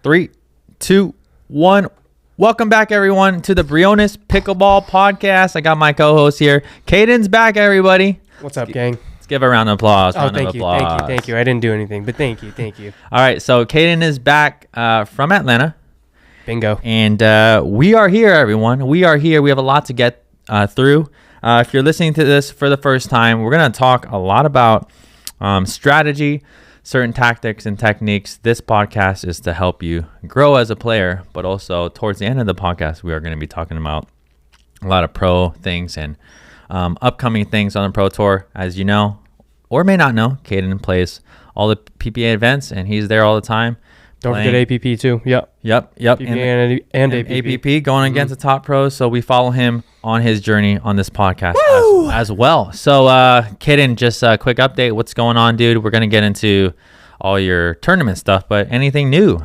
3, 2, 1. Welcome back, everyone, to the Briones Pickleball podcast. I got my co-host here. Caden's back, everybody. What's up, gang? Let's give a round of applause. Thank you. I didn't do anything, but thank you. All right, so Caden is back from Atlanta. Bingo. And we are here, everyone. We are here. We have a lot to get through. If you're listening to this for the first time, we're going to talk a lot about strategy, certain tactics and techniques. This podcast is to help you grow as a player, but also towards the end of the podcast, we are going to be talking about a lot of pro things and upcoming things on the Pro Tour. As you know, or may not know, Caden plays all the PPA events, and he's there all the time. Don't forget APP too. Yep. PPA and APP going against the top pros. So we follow him on his journey on this podcast as well. So Caden, just a quick update. What's going on, dude? We're going to get into all your tournament stuff, but anything new?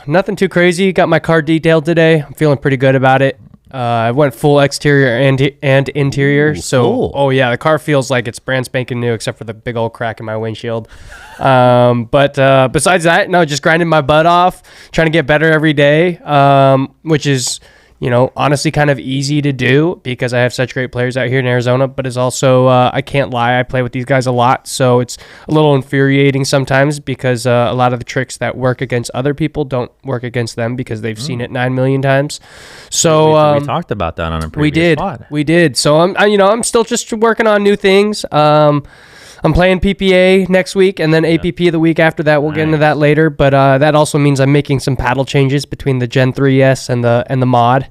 Nothing too crazy. Got my car detailed today. I'm feeling pretty good about it. I went full exterior and interior. Cool. The car feels like it's brand spanking new, except for the big old crack in my windshield. But besides that, no, just grinding my butt off, trying to get better every day, which is, honestly kind of easy to do because I have such great players out here in Arizona, but it's also, I can't lie, I play with these guys a lot, so it's a little infuriating sometimes because a lot of the tricks that work against other people don't work against them because they've seen it 9 million times. So we talked about that on a previous pod. We did. So I'm still just working on new things. I'm playing PPA next week and then APP the week after that. We'll get into that later. But that also means I'm making some paddle changes between the Gen 3S and the mod.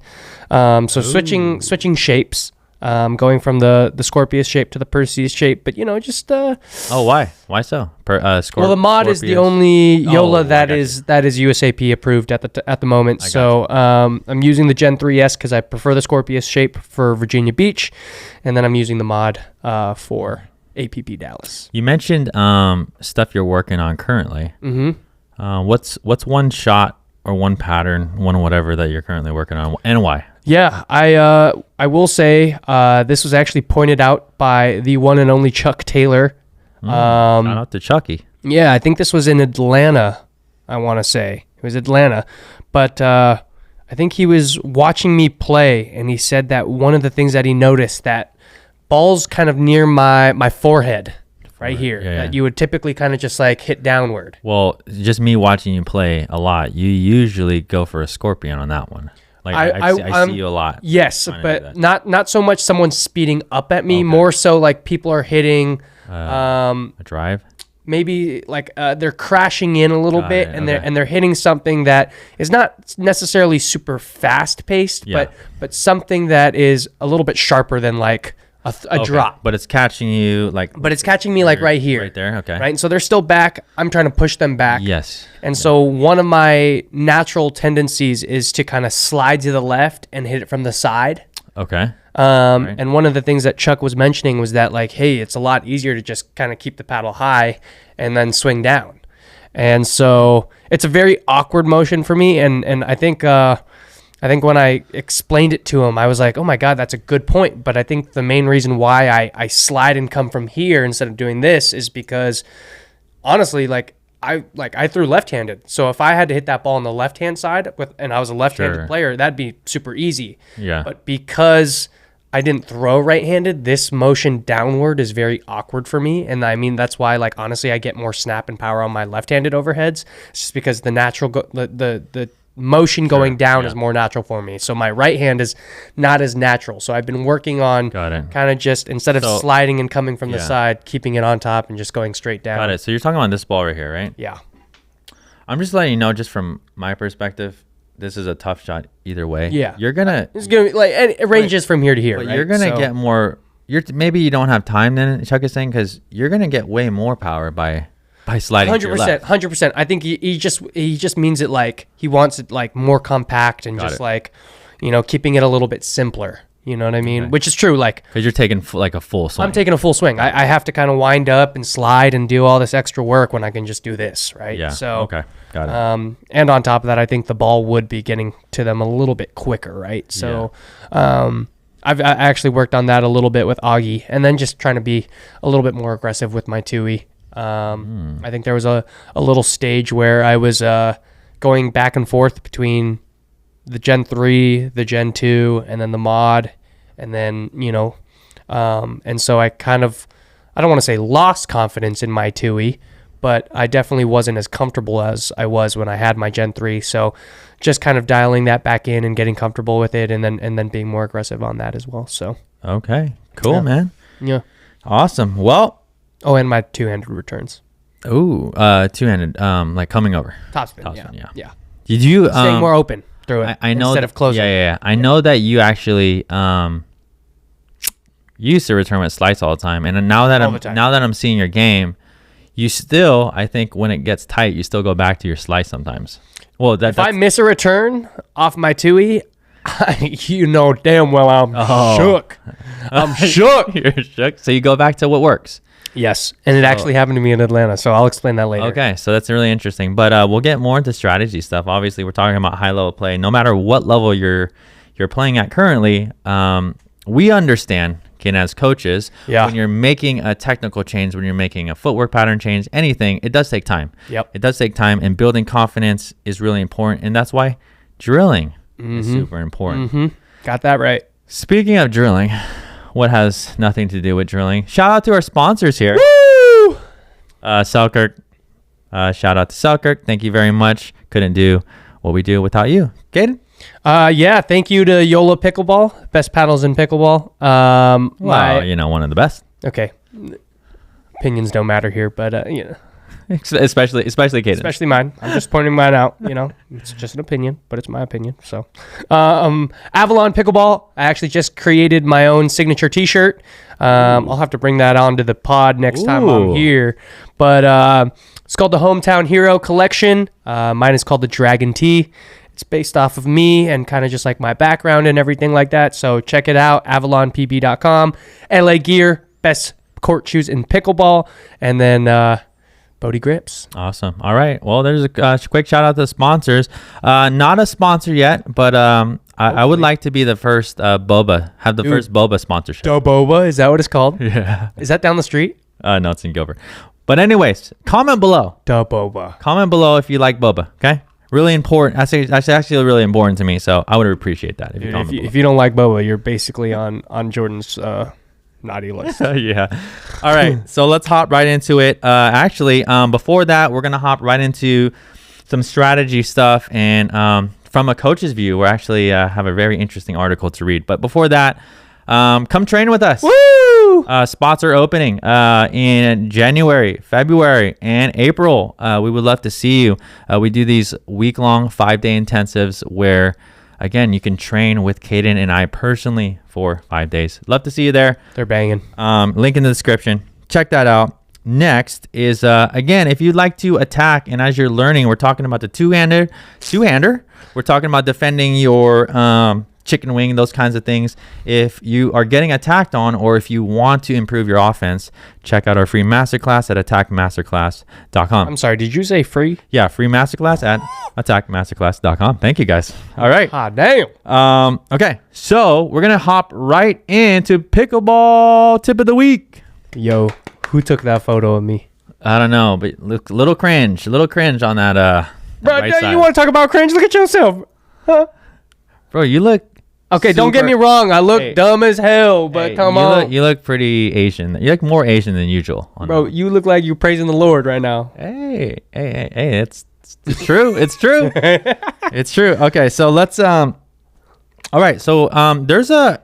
So switching shapes, going from the Scorpius shape to the Perseus shape. But just why? Why so? The mod is the only Yola that is USAP approved at the moment. So I'm using the Gen 3S because I prefer the Scorpius shape for Virginia Beach, and then I'm using the mod for APP Dallas. You mentioned stuff you're working on currently. Mm-hmm. What's one shot or one pattern, one whatever that you're currently working on, and why? Yeah, I will say this was actually pointed out by the one and only Chuck Taylor. Shout out to Chucky. Yeah, I think this was in Atlanta. I want to say it was Atlanta, but I think he was watching me play, and he said that one of the things that he noticed that ball's kind of near my forehead right here that you would typically kind of just like hit downward. Well, just me watching you play a lot, you usually go for a scorpion on that one. Like I see you a lot. Yes, but not so much someone speeding up at me, more so like people are hitting a drive. Maybe like they're crashing in a little bit and they're hitting something that is not necessarily super fast paced, but something that is a little bit sharper than like a drop. But it's catching you But it's catching me like right here. Right there, okay. Right, and so they're still back. I'm trying to push them back. Yes. And so one of my natural tendencies is to kind of slide to the left and hit it from the side. Okay. And one of the things that Chuck was mentioning was that like, hey, it's a lot easier to just kind of keep the paddle high and then swing down. And so it's a very awkward motion for me. And I think when I explained it to him, I was like, oh my God, that's a good point. But I think the main reason why I slide and come from here instead of doing this is because honestly, I threw left-handed. So if I had to hit that ball on the left-hand side and I was a left-handed player, that'd be super easy. Yeah. But because I didn't throw right-handed, this motion downward is very awkward for me. And I mean, that's why honestly, I get more snap and power on my left-handed overheads. It's just because the natural, the motion going down is more natural for me. So my right hand is not as natural. So I've been working on kind of just instead of sliding and coming from the side, keeping it on top and just going straight down. Got it. So you're talking about this ball right here, right? Yeah. I'm just letting you know, just from my perspective, this is a tough shot either way. Yeah. You're gonna. It's gonna it ranges from here to here. But right? You're gonna get more. Maybe you don't have time then. Chuck is saying because you're gonna get way more power by sliding 100%, to your left. 100%. I think he just means it like he wants it like more compact and keeping it a little bit simpler. You know what I mean? Okay. Which is true. Because you're taking a full swing. I'm taking a full swing. I have to kind of wind up and slide and do all this extra work when I can just do this, right? Yeah. So, okay. Got it. And on top of that, I think the ball would be getting to them a little bit quicker, right? So, I actually worked on that a little bit with Augie, and then just trying to be a little bit more aggressive with my Tui. I think there was a little stage where I was going back and forth between the Gen 3, the Gen 2, and then the mod, and then, and so I don't want to say lost confidence in my 2E, but I definitely wasn't as comfortable as I was when I had my Gen 3. So just kind of dialing that back in and getting comfortable with it, and then being more aggressive on that as well. So okay, cool, man. Yeah. Awesome. Well, and my two-handed returns. Ooh, two-handed, like coming over. Topspin, yeah. Did you staying more open through it I know instead of closing? Yeah. I know that you actually used to return with slice all the time, and now that I'm seeing your game, you still, I think when it gets tight, you still go back to your slice sometimes. Well, if I miss a return off my 2E, you know damn well I'm shook. I'm shook. You're shook. So you go back to what works. Yes, and it actually happened to me in Atlanta, so I'll explain that later. Okay, so that's really interesting. But we'll get more into strategy stuff. Obviously, we're talking about high-level play. No matter what level you're playing at currently, we understand, as coaches, when you're making a technical change, when you're making a footwork pattern change, anything, it does take time. Yep. It does take time, and building confidence is really important, and that's why drilling is super important. Mm-hmm. Got that right. Speaking of drilling, what has nothing to do with drilling? Shout out to our sponsors here. Woo! Selkirk. Shout out to Selkirk. Thank you very much. Couldn't do what we do without you. Caden? Thank you to Yola Pickleball. Best paddles in pickleball. One of the best. Okay. Opinions don't matter here, but, Especially Caden. Especially mine. I'm just pointing mine out. It's just an opinion, but it's my opinion. So, Avalon Pickleball. I actually just created my own signature T-shirt. I'll have to bring that onto the pod next time I'm here. But it's called the Hometown Hero Collection. Mine is called the Dragon Tee. It's based off of me and kind of just like my background and everything like that. So check it out. AvalonPB.com. LA Gear. Best court shoes in pickleball. And then Bodie Grips. Awesome. All right. Well, there's a quick shout out to the sponsors. Not a sponsor yet, but I would like to be the first first boba sponsorship. Da Boba, is that what it's called? Yeah. Is that down the street? No, it's in Gilbert. But anyways, comment below. Da Boba. Comment below if you like boba. Okay. Really important. That's actually really important to me. So I would appreciate that if you comment below. If you don't like boba, you're basically on Jordan's naughty list. Yeah. All right. So let's hop right into it. Before that, we're going to hop right into some strategy stuff. And from a coach's view, we actually have a very interesting article to read. But before that, come train with us. Woo! Spots are opening in January, February, and April. We would love to see you. We do these week-long 5-day intensives where, again, you can train with Caden and I personally for 5 days. Love to see you there. They're banging. Link in the description. Check that out. Next is, again, if you'd like to attack, and as you're learning, we're talking about the two-hander. We're talking about defending your chicken wing, those kinds of things. If you are getting attacked on, or if you want to improve your offense, check out our free masterclass at attackmasterclass.com. I'm sorry, did you say free? Yeah, free masterclass at attackmasterclass.com. Thank you, guys. All right. Ah, damn. Okay, so we're going to hop right into pickleball tip of the week. Yo, who took that photo of me? I don't know, but look, little cringe on that. Bro, right side. You want to talk about cringe? Look at yourself. Huh? Bro, you look... Okay, don't get me wrong. I look dumb as hell, but come on. You look pretty Asian. You look more Asian than usual. Bro, you look like you're praising the Lord right now. Hey, it's true. It's true. It's true. Okay, so let's all right, so there's a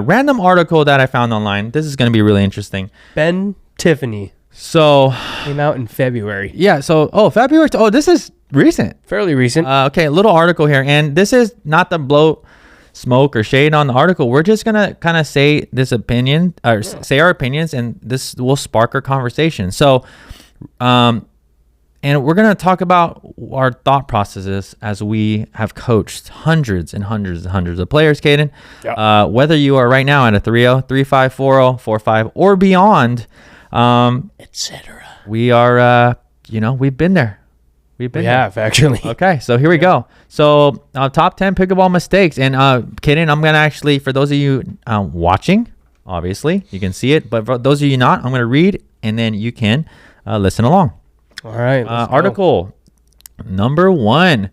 random article that I found online. This is going to be really interesting. Ben Tiffany. So came out in February. Yeah, so February. This is recent. Fairly recent. Okay, a little article here, and this is not to blow smoke or shade on the article. We're just gonna kind of say this opinion, or say our opinions, and this will spark our conversation. So, and we're gonna talk about our thought processes as we have coached hundreds and hundreds and hundreds of players, Caden. Yep. Whether you are right now at a 3-0, 3-5, 4-0, 4-5, or beyond, etc. We are, we've been there. We have, actually. Okay, so here we go. So top 10 pickleball mistakes. And Caden, I'm going to actually, for those of you watching, obviously, you can see it. But for those of you not, I'm going to read, and then you can listen along. All right. Let's go. Article number one.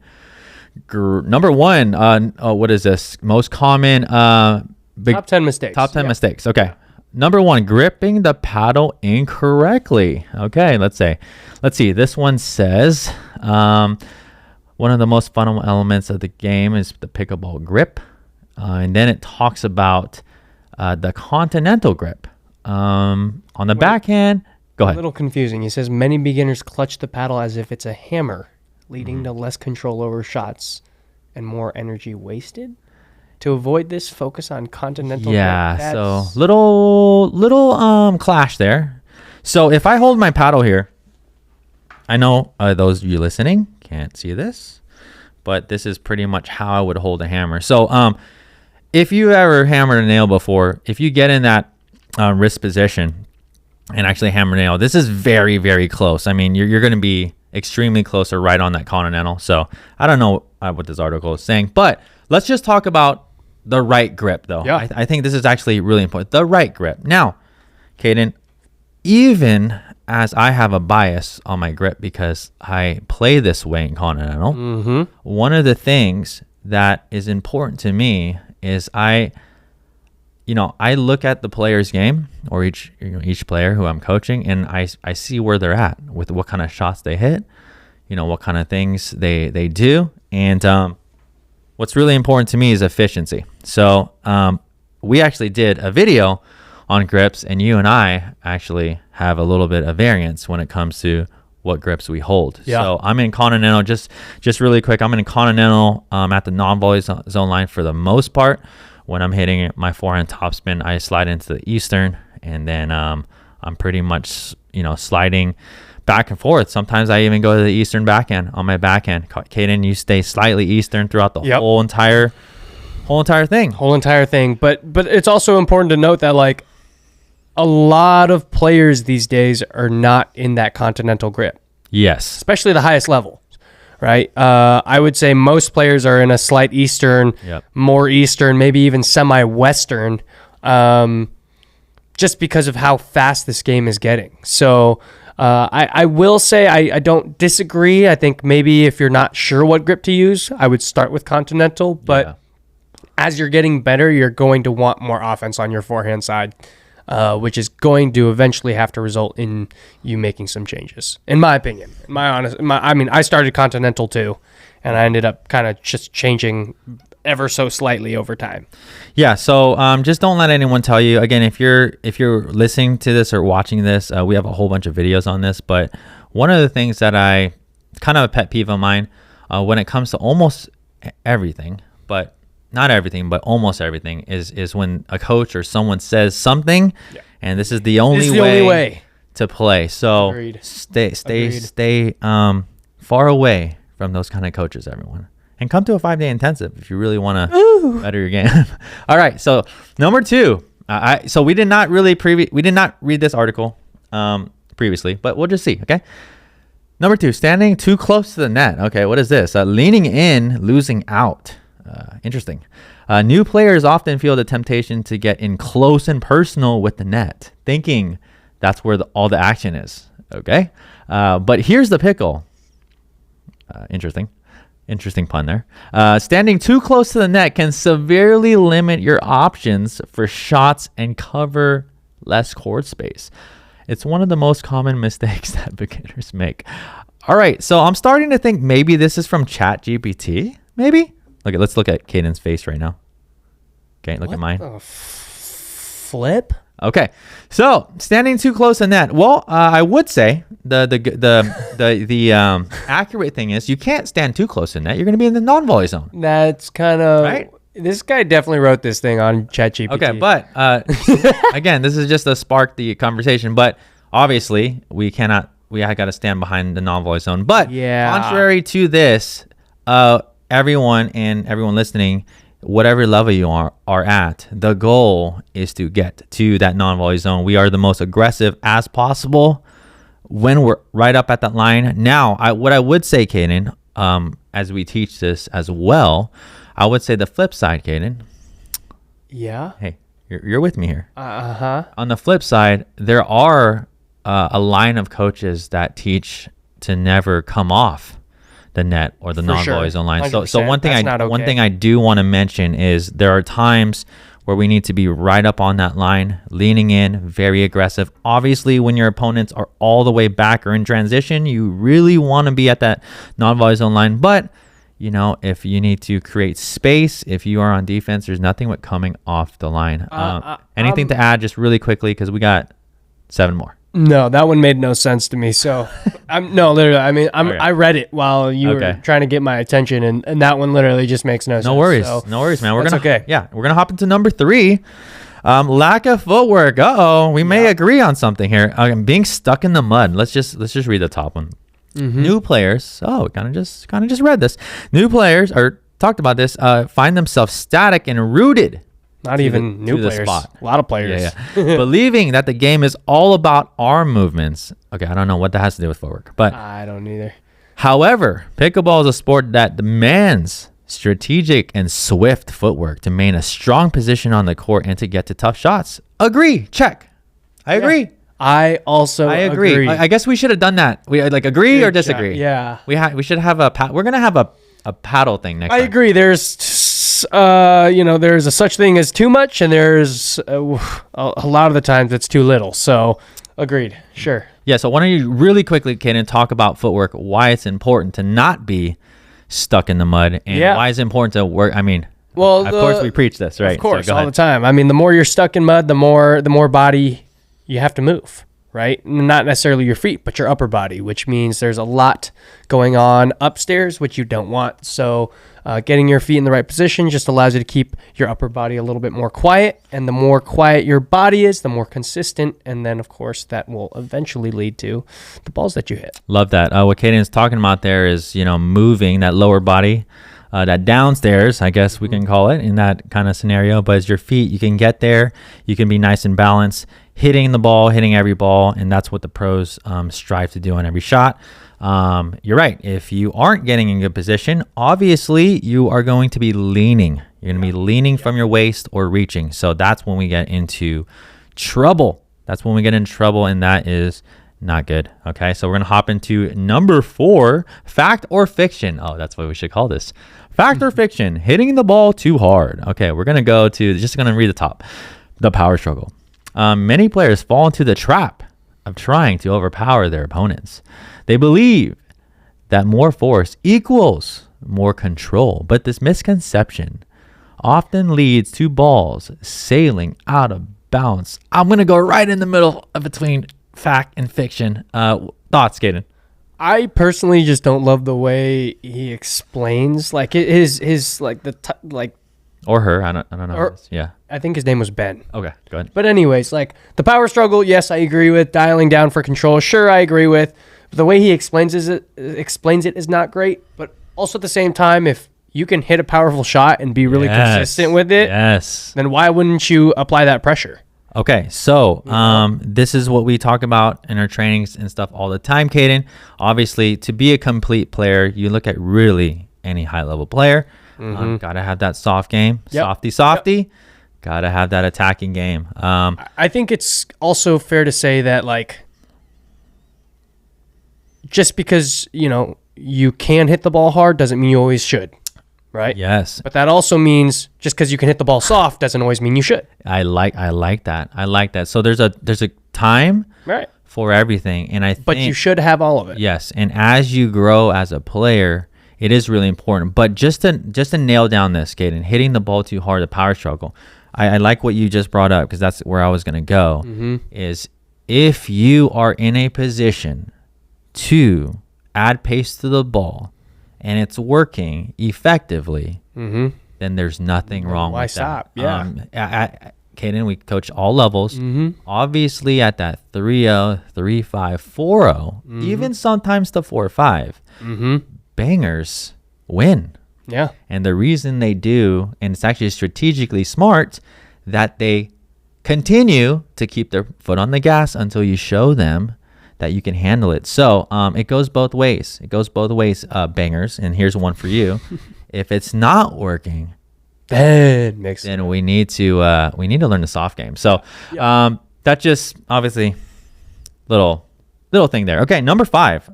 What is this? Most common Top 10 mistakes. Top 10 mistakes. Okay. Number one, gripping the paddle incorrectly. Okay, let's see. This one says one of the most fundamental elements of the game is the pickleball grip. And then it talks about the continental grip. On the backhand, go ahead. A little confusing. He says many beginners clutch the paddle as if it's a hammer, leading to less control over shots and more energy wasted. To avoid this, focus on continental. Yeah, so little clash there. So if I hold my paddle here, I know those of you listening can't see this, but this is pretty much how I would hold a hammer. So if you ever hammered a nail before, if you get in that wrist position and actually hammer nail, this is very, very close. I mean, you're going to be extremely close or right on that continental. So I don't know what this article is saying, but let's just talk about the right grip, though. Yeah. I think this is actually really important. The right grip. Now, Caden, even as I have a bias on my grip because I play this way in continental, one of the things that is important to me is I look at the player's game or each player who I'm coaching, and I see where they're at with what kind of shots they hit, what kind of things they do, and what's really important to me is efficiency. So we actually did a video on grips, and you and I actually have a little bit of variance when it comes to what grips we hold. Yeah. So I'm in continental, just really quick. I'm in continental at the non-volley zone line for the most part. When I'm hitting my forehand topspin, I slide into the eastern, and then I'm pretty much sliding back and forth. Sometimes I even go to the eastern backhand on my backhand. Caden, you stay slightly eastern throughout the whole entire thing. But it's also important to note that like a lot of players these days are not in that continental grip. Yes. Especially the highest level, right? I would say most players are in a slight eastern, more eastern, maybe even semi-western, just because of how fast this game is getting. So I will say I don't disagree. I think maybe if you're not sure what grip to use, I would start with continental. But as you're getting better, you're going to want more offense on your forehand side, which is going to eventually have to result in you making some changes, in my opinion. I started continental too, and I ended up kind of just changing ever so slightly over time. Yeah. So just don't let anyone tell you. Again, if you're listening to this or watching this, we have a whole bunch of videos on this. But one of the things that I kind of a pet peeve of mine when it comes to almost everything, but not everything, but almost everything is when a coach or someone says something, and this is the only way to play. So Agreed. stay far away from those kind of coaches, everyone. And come to a 5-day intensive if you really want to better your game. All right. So number two, so we did not read this article previously, but we'll just see. Okay. Number two, standing too close to the net. Okay. What is this? Leaning in, losing out. Interesting. New players often feel the temptation to get in close and personal with the net, thinking that's where all the action is. Okay. But here's the pickle. Interesting pun there. Standing too close to the net can severely limit your options for shots and cover less court space. It's one of the most common mistakes that beginners make. All right, so I'm starting to think maybe this is from ChatGPT. Maybe. Let's look at Caden's face right now. Okay, look at mine. Flip. Okay, so standing too close to net. Well, I would say the accurate thing is you can't stand too close to net. You're going to be in the non-volley zone. That's kind of right. This guy definitely wrote this thing on ChatGPT. Okay, but again, this is just to spark the conversation. But obviously, we got to stand behind the non-volley zone. But contrary to this, everyone listening, whatever level you are at, the goal is to get to that non-volley zone. We are the most aggressive as possible when we're right up at that line. Now, what I would say, Caden, as we teach this as well, I would say the flip side, Caden. Yeah. Hey, you're with me here. Uh-huh. On the flip side, there are a line of coaches that teach to never come off the net or the non-volley zone line. So one thing I do want to mention is there are times where we need to be right up on that line, leaning in, very aggressive. Obviously, when your opponents are all the way back or in transition, you really want to be at that non-volley zone line. But, you know, if you need to create space, if you are on defense, there's nothing but coming off the line. Anything to add just really quickly, because we got 7 more. No, that one made no sense to me. So, literally, I mean, I read it while you were trying to get my attention, and that one literally just makes no sense. No worries, so, no worries, man. We're okay. Yeah, we're gonna hop into number 3. Lack of footwork. We may agree on something here. Being stuck in the mud. Let's just read the top one. New players. We kind of just read this. New players talked about this. Find themselves static and rooted. Not even new players. A lot of players. Yeah. Believing that the game is all about arm movements. Okay, I don't know what that has to do with footwork, but I don't either. However, pickleball is a sport that demands strategic and swift footwork to maintain a strong position on the court and to get to tough shots. Agree. Check. I agree. I also agree. I guess we should have done that. We agree or disagree. Yeah. We should have we're gonna have a paddle thing next time. I agree. There's there's a such thing as too much, and there's a lot of the times it's too little. So, agreed. Sure. Yeah. So why don't you really quickly, Caden, talk about footwork, why it's important to not be stuck in the mud, and why it's important to work. I mean, of course we preach this, right? Of course, all the time. I mean, the more you're stuck in mud, the more body you have to move. Right? Not necessarily your feet, but your upper body, which means there's a lot going on upstairs, which you don't want. So getting your feet in the right position just allows you to keep your upper body a little bit more quiet. And the more quiet your body is, the more consistent. And then, of course, that will eventually lead to the balls that you hit. Love that. What Caden is talking about there is, moving that lower body, that downstairs, I guess we can call it in that kind of scenario. But as your feet, you can get there. You can be nice and balanced. Hitting the ball, hitting every ball, and that's what the pros strive to do on every shot. You're right. If you aren't getting in good position, obviously you are going to be leaning. You're going to be leaning from your waist or reaching. So that's when we get into trouble. And that is not good. Okay, so we're going to hop into number 4, fact or fiction. Oh, that's what we should call this. Fact or fiction, hitting the ball too hard. Okay, we're going to go to, just going to read the top, the power struggle. Many players fall into the trap of trying to overpower their opponents. They believe that more force equals more control, but this misconception often leads to balls sailing out of bounds. I'm going to go right in the middle of between fact and fiction. Thoughts, Caden? I personally just don't love the way he explains, like his or her. I don't know. Yeah. I think his name was Ben. Okay, go ahead. But anyways, like the power struggle, yes, I agree with. Dialing down for control, sure, I agree with. The way he explains it is not great. But also at the same time, if you can hit a powerful shot and be really consistent with it, then why wouldn't you apply that pressure? Okay, so this is what we talk about in our trainings and stuff all the time, Caden. Obviously, to be a complete player, you look at really any high-level player. Gotta have that soft game, softy. Yep. Gotta have that attacking game. I think it's also fair to say that, like, just because you can hit the ball hard doesn't mean you always should, right? Yes. But that also means just because you can hit the ball soft doesn't always mean you should. I like that. So there's a time for everything, and but you should have all of it. Yes, and as you grow as a player, it is really important. But just to nail down this, Caden, hitting the ball too hard, the power struggle. I like what you just brought up because that's where I was going to go. Is if you are in a position to add pace to the ball and it's working effectively, then there's nothing wrong with that. Why stop? Yeah. Caden, we coach all levels. Obviously, at that 3-0, 3-5, 4-0, even sometimes the 4-5, bangers win. Yeah. And the reason they do, and it's actually strategically smart, that they continue to keep their foot on the gas until you show them that you can handle it. So it goes both ways. Bangers. And here's one for you. If it's not working, then we need to learn the soft game. So that's just obviously little little thing there. Okay, number 5.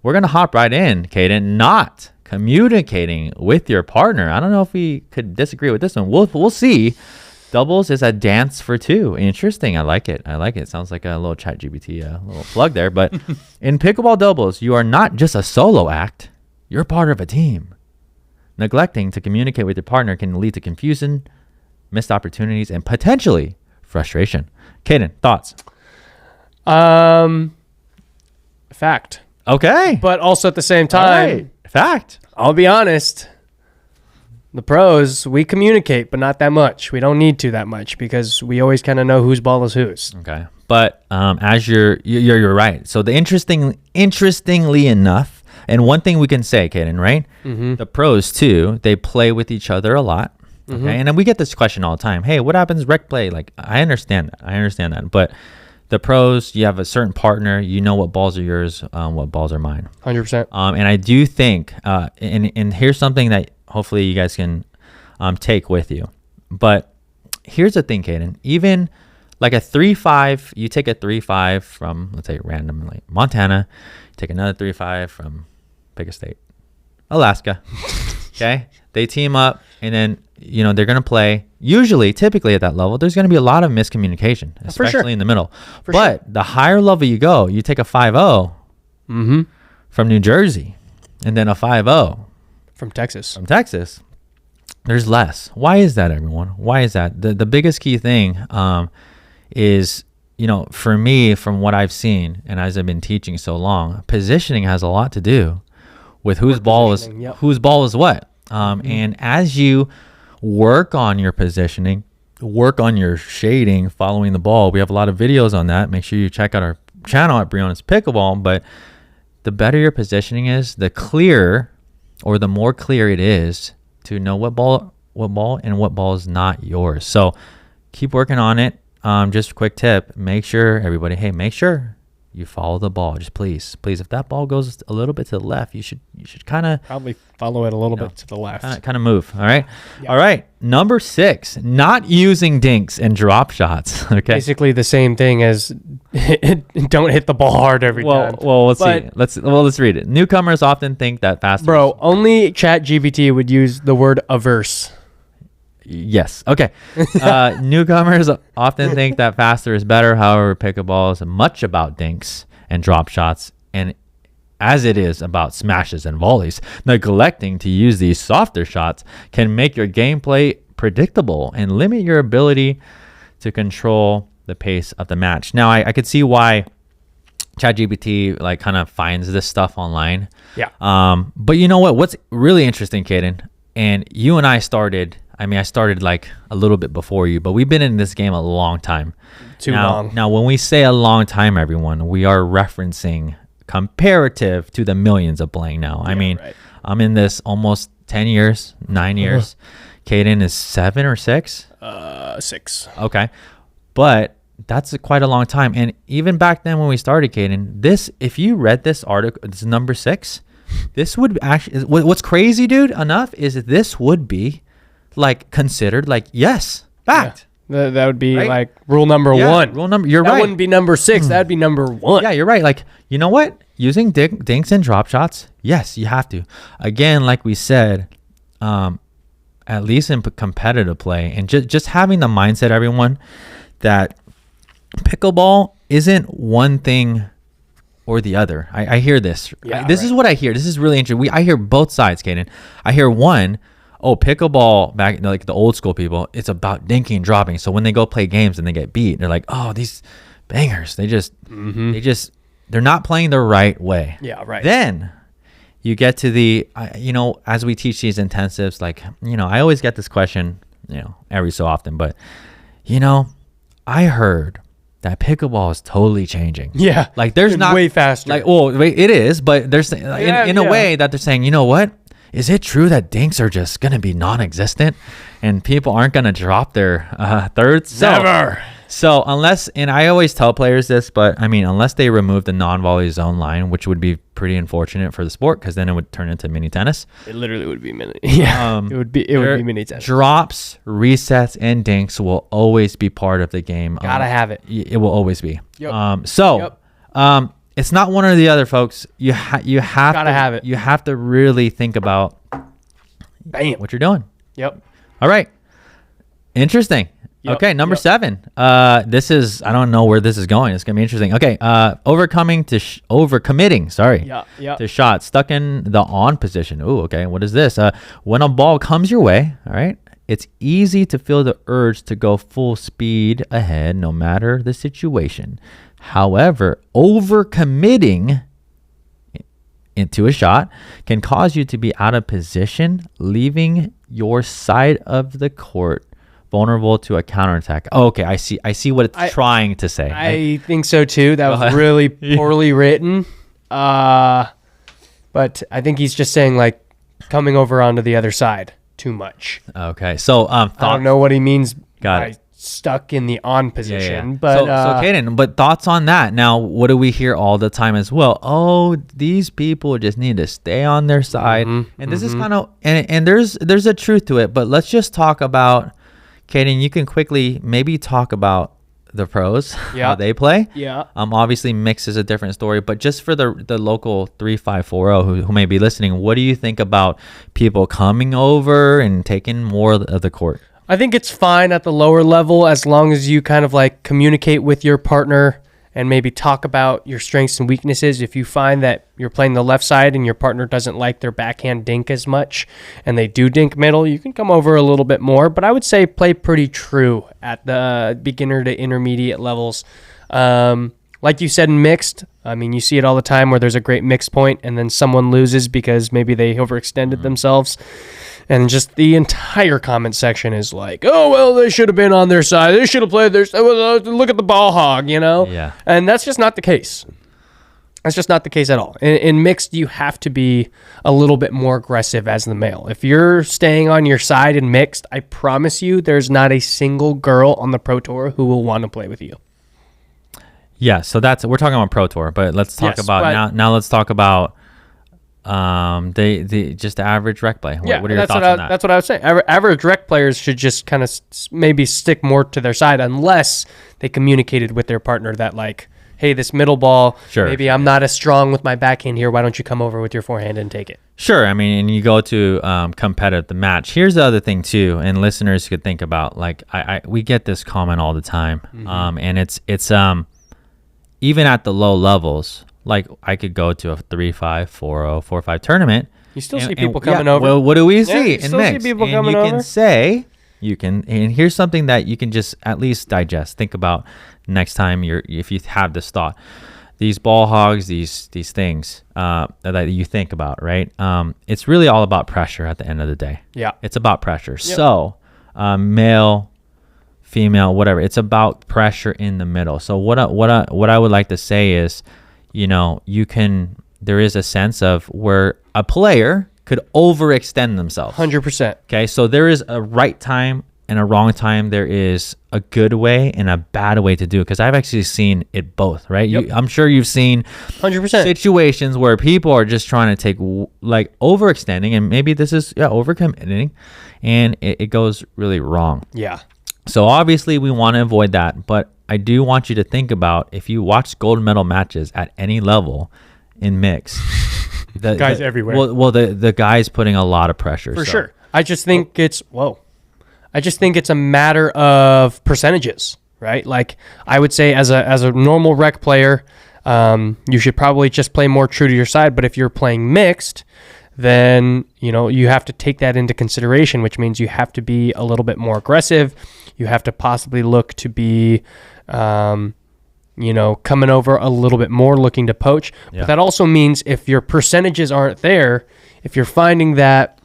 We're gonna hop right in, Caden. Not communicating with your partner. I don't know if we could disagree with this one. We'll see. Doubles is a dance for two. Interesting. I like it. Sounds like a little chat GBT little plug there. But in pickleball doubles, you are not just a solo act. You're part of a team. Neglecting to communicate with your partner can lead to confusion, missed opportunities, and potentially frustration. Caden, thoughts? Fact. Okay. But also at the same time, Right. Fact. I'll be honest. The pros, we communicate, but not that much. We don't need to that much because we always kind of know whose ball is whose. Okay. But as you're right. So interestingly enough, and one thing we can say, Caden, right? Mm-hmm. The pros too, they play with each other a lot. Okay. Mm-hmm. And then we get this question all the time. Hey, what happens rec play? Like, I understand that. But the pros, you have a certain partner, you know what balls are yours, what balls are mine. 100%. And I do think, and here's something that hopefully you guys can take with you. But here's the thing, Caden. Even like a 3-5, you take a 3-5 from, let's say, random, like Montana. Take another 3-5 from, pick a state, Alaska. Okay? They team up, and then, they're going to play. Usually, typically at that level, there's going to be a lot of miscommunication, especially in the middle. But the higher level you go, you take a 5-0 from New Jersey, and then a 5-0 From Texas. there's less. Why is that, everyone? Why is that? The biggest key thing is, for me, from what I've seen, and as I've been teaching so long, positioning has a lot to do with whose ball is what. And as you work on your positioning, work on your shading, following the ball, we have a lot of videos on that. Make sure you check out our channel at Briones Pickleball. But the better your positioning is, the clearer, or the more clear it is to know what ball and what ball is not yours. So keep working on it. Just a quick tip, make sure you follow the ball. Just please, if that ball goes a little bit to the left, you should kind of Probably follow it a little bit to the left. kind of move. All right. Yeah. All right. Number 6, not using dinks and drop shots. Okay. Basically the same thing as don't hit the ball hard every time. Well, let's see. Let's read it. Newcomers often think that faster. Bro, only ChatGPT would use the word averse. Yes. Okay. Newcomers often think that faster is better. However, pickleball is much about dinks and drop shots, and as it is about smashes and volleys. Neglecting to use these softer shots can make your gameplay predictable and limit your ability to control the pace of the match. Now, I could see why ChatGPT kind of finds this stuff online. Yeah. But you know what? What's really interesting, Caden, and you and I started like a little bit before you, but we've been in this game a long time. Too long. Now, when we say a long time, everyone, we are referencing comparative to the millions of playing now. I mean, right. I'm in this almost 10 years, 9 years. Caden is 7 or 6? 6. Okay. But that's quite a long time. And even back then when we started, Caden, if you read this article, it's number 6, this would actually, what's crazy, dude, enough, is this would be considered yes, fact. Yeah. That would be right? Rule number 1. You're right. That wouldn't be number 6. That'd be number 1. Yeah, you're right. You know what? Using dinks and drop shots, yes, you have to. Again, like we said, at least in competitive play, and just having the mindset, everyone, that pickleball isn't one thing or the other. I hear this. Yeah, this is what I hear. This is really interesting. I hear both sides, Caden. I hear one, pickleball, back the old school people, it's about dinking and dropping. So when they go play games and they get beat, they're like, oh, these bangers, they're not playing the right way. Yeah, right. Then you get to the, as we teach these intensives, I always get this question, every so often, but, I heard that pickleball is totally changing. Yeah. There's it's not way faster. It is, but there's in a way that they're saying, you know what? Is it true that dinks are just going to be non-existent and people aren't going to drop their thirds? Never. So unless, and I always tell players this, but unless they remove the non-volley zone line, which would be pretty unfortunate for the sport because then it would turn into mini tennis. It literally would be mini. Yeah. It would be mini tennis. Drops, resets, and dinks will always be part of the game. Gotta have it. It will always be. Yep. It's not one or the other, folks. You have Gotta have it. You have to really think about what you're doing. Yep. All right. Interesting. Yep. Okay, number Yep. 7. This is, I don't know where this is going. It's gonna be interesting. Okay. Overcommitting. Sorry. Yeah. To shots stuck in the on position. Ooh. Okay. What is this? When a ball comes your way. All right. It's easy to feel the urge to go full speed ahead, no matter the situation. However, overcommitting into a shot can cause you to be out of position, leaving your side of the court vulnerable to a counterattack. Oh, okay, I see what it's trying to say. I think so too. That was really poorly written. But I think he's just saying like coming over onto the other side too much. Okay, so I don't know what he means Got by it. stuck in the on position. Yeah. But so Caden, but thoughts on that? Now, what do we hear all the time as well? Oh, these people just need to stay on their side, and this is kind of and there's a truth to it. But let's just talk about, Caden. You can quickly maybe talk about the pros, how they play. Yeah. Obviously, mix is a different story, but just for the local 3540 who may be listening, what do you think about people coming over and taking more of the court? I think it's fine at the lower level as long as you kind of like communicate with your partner and maybe talk about your strengths and weaknesses. If you find that you're playing the left side and your partner doesn't like their backhand dink as much and they do dink middle, you can come over a little bit more. But I would say play pretty true at the beginner to intermediate levels. Like you said in mixed, I mean, you see it all the time where there's a great mix point and then someone loses because maybe they overextended themselves. And just the entire comment section is like, oh, well, they should have been on their side. They should have played their side. Look at the ball hog, you know? Yeah. And that's just not the case. That's just not the case at all. In mixed, you have to be a little bit more aggressive as the male. If you're staying on your side in mixed, I promise you there's not a single girl on the Pro Tour who will want to play with you. Yeah, so we're talking about Pro Tour, but let's talk about now let's talk about just the average rec play. What are your thoughts on that? That's what I would say. Average rec players should just kind of maybe stick more to their side unless they communicated with their partner that like, hey, this middle ball, maybe I'm not as strong with my backhand here. Why don't you come over with your forehand and take it? Sure. I mean, and you go to competitive the match. Here's the other thing too, and listeners could think about, like we get this comment all the time, and it's even at the low levels. Like I could go to a 3-5, 4-0, 4-5 tournament. You still see people coming over. Well, what do we see in still mix? See people and coming you over. can say, and here's something that you can just at least digest. Think about next time if you have this thought. These ball hogs, these things that you think about, right? It's really all about pressure at the end of the day. Yeah. It's about pressure. Yep. So male, female, whatever. It's about pressure in the middle. So what I would like to say is, there is a sense of where a player could overextend themselves. 100%. Okay, so there is a right time and a wrong time. There is a good way and a bad way to do it, because I've actually seen it both, right? Yep. I'm sure you've seen 100% situations where people are just trying to take like overextending, and maybe this is overcommitting, and it goes really wrong. Yeah. So obviously we want to avoid that, but I do want you to think about, if you watch gold medal matches at any level in mix, the guys everywhere. Well, the guy's putting a lot of pressure. For sure. I just think it's a matter of percentages, right? Like I would say as a normal rec player, you should probably just play more true to your side. But if you're playing mixed, then you have to take that into consideration, which means you have to be a little bit more aggressive. You have to possibly look to be coming over a little bit more, looking to poach. Yeah. But that also means if your percentages aren't there, if you're finding that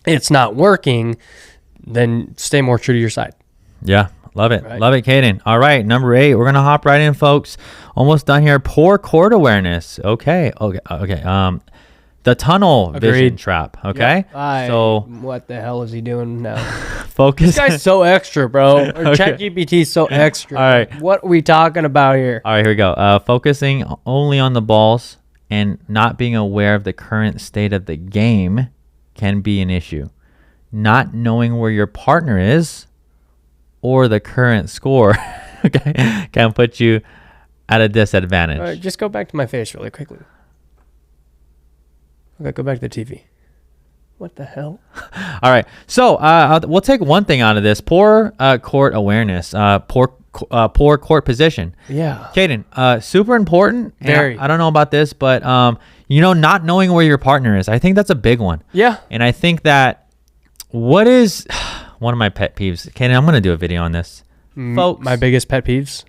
it's not working, then stay more true to your side. Yeah. Love it. Right. Love it, Caden. All right. Number 8, we're going to hop right in, folks. Almost done here. Poor court awareness. Okay. The tunnel vision trap. Okay. Yep. So what the hell is he doing now? Focus. This guy's so extra, bro. ChatGPT is so extra. All right. What are we talking about here? All right, here we go. Focusing only on the balls and not being aware of the current state of the game can be an issue. Not knowing where your partner is or the current score can put you at a disadvantage. Just go back to my face really quickly. Okay, go back to the TV. What the hell? All right. So we'll take one thing out of this: poor court awareness, poor court position. Yeah. Caden, super important. Very. I don't know about this, but not knowing where your partner is. I think that's a big one. Yeah. And I think that what is one of my pet peeves. Caden, I'm gonna do a video on this. Folks, My biggest pet peeves.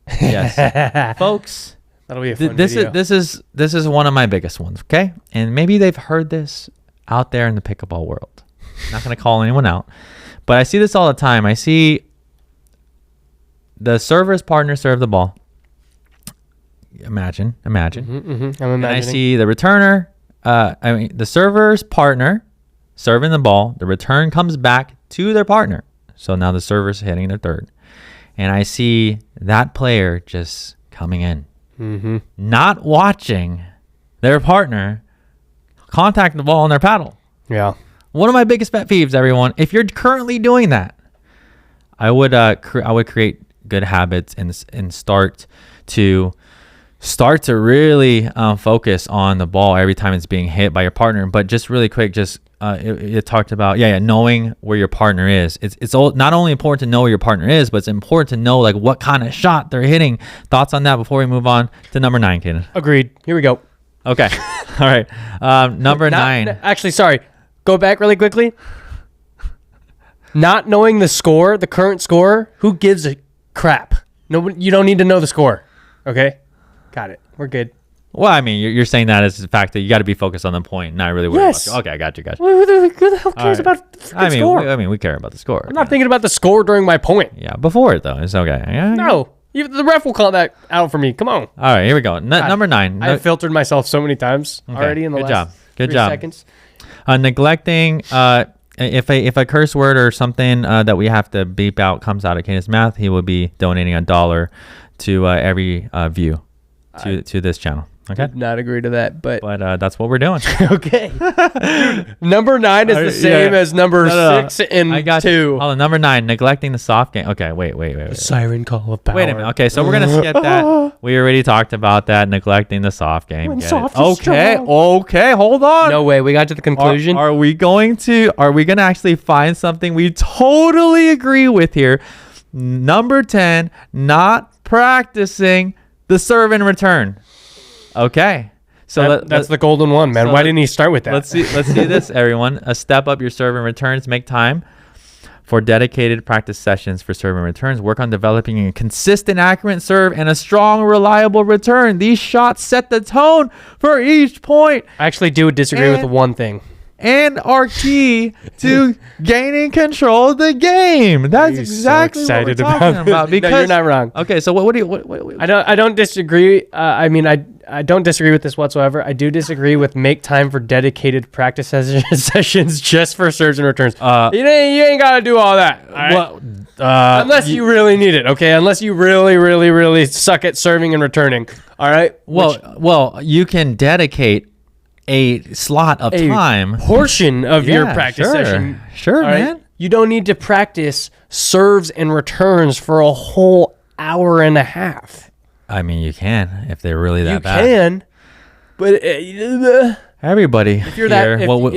yes, folks. That'll be a fun video. This is one of my biggest ones. Okay, and maybe they've heard this out there in the pickleball world. Not gonna call anyone out, but I see this all the time. I see the server's partner serve the ball. Imagine. I'm imagining. And I see the returner. The server's partner serving the ball. The return comes back to their partner. So now the server's hitting their third. And I see that player just coming in, not watching their partner contact the ball on their paddle. Yeah. One of my biggest pet peeves, everyone. If you're currently doing that, I would create good habits and start to really focus on the ball every time it's being hit by your partner. But just really quick, it talked about knowing where your partner is. It's not only important to know where your partner is, but it's important to know like what kind of shot they're hitting. Thoughts on that before we move on to number 9, Caden? Agreed. Here we go. Okay. All right. Number 9. Actually, sorry. Go back really quickly. Not knowing the score, the current score, who gives a crap? Nobody. You don't need to know the score. Okay? Got it. We're good. Well, I mean, you're saying that as the fact that you got to be focused on the point, not really worried about you. Okay, I got you. Who the hell cares about the score? We care about the score. I'm not thinking about the score during my point. Yeah, before it, though. It's okay. Yeah. No. The ref will call that out for me. Come on. All right, here we go. Number 9. I've filtered myself so many times already in the last Good 3 job. seconds. Neglecting, if a curse word or something that we have to beep out comes out of Caden's mouth, he will be donating $1 to every view to this channel. Okay. Did not agree to that, but that's what we're doing. Okay. Number 9 is the same as number 6 and 2. Oh, number 9, neglecting the soft game. Okay, wait. Siren call of power. Wait a minute. Okay, so we're gonna skip that. We already talked about that, neglecting the soft game. Okay, hold on. No way. We got to the conclusion. Are we gonna actually find something we totally agree with here? Number 10, not practicing the serve and return. Okay. So that's the golden one, man. Why didn't he start with that? Let's see this, everyone. Step up your serve and returns. Make time for dedicated practice sessions for serve and returns. Work on developing a consistent, accurate serve and a strong, reliable return. These shots set the tone for each point. I actually do disagree with one thing. And are key to gaining control of the game. That's exactly what we're talking about. Because no, you're not wrong. Okay, so what do you? I don't disagree. I don't disagree with this whatsoever. I do disagree with make time for dedicated practice sessions just for serves and returns. You ain't got to do all that. All right? Unless you really need it, okay? Unless you really, really, really suck at serving and returning. All right? Well, you can dedicate a slot of time, portion of your practice session. Sure, man. Right? You don't need to practice serves and returns for a whole hour and a half. I mean, you can if they're really that bad. You can, but everybody if you're here,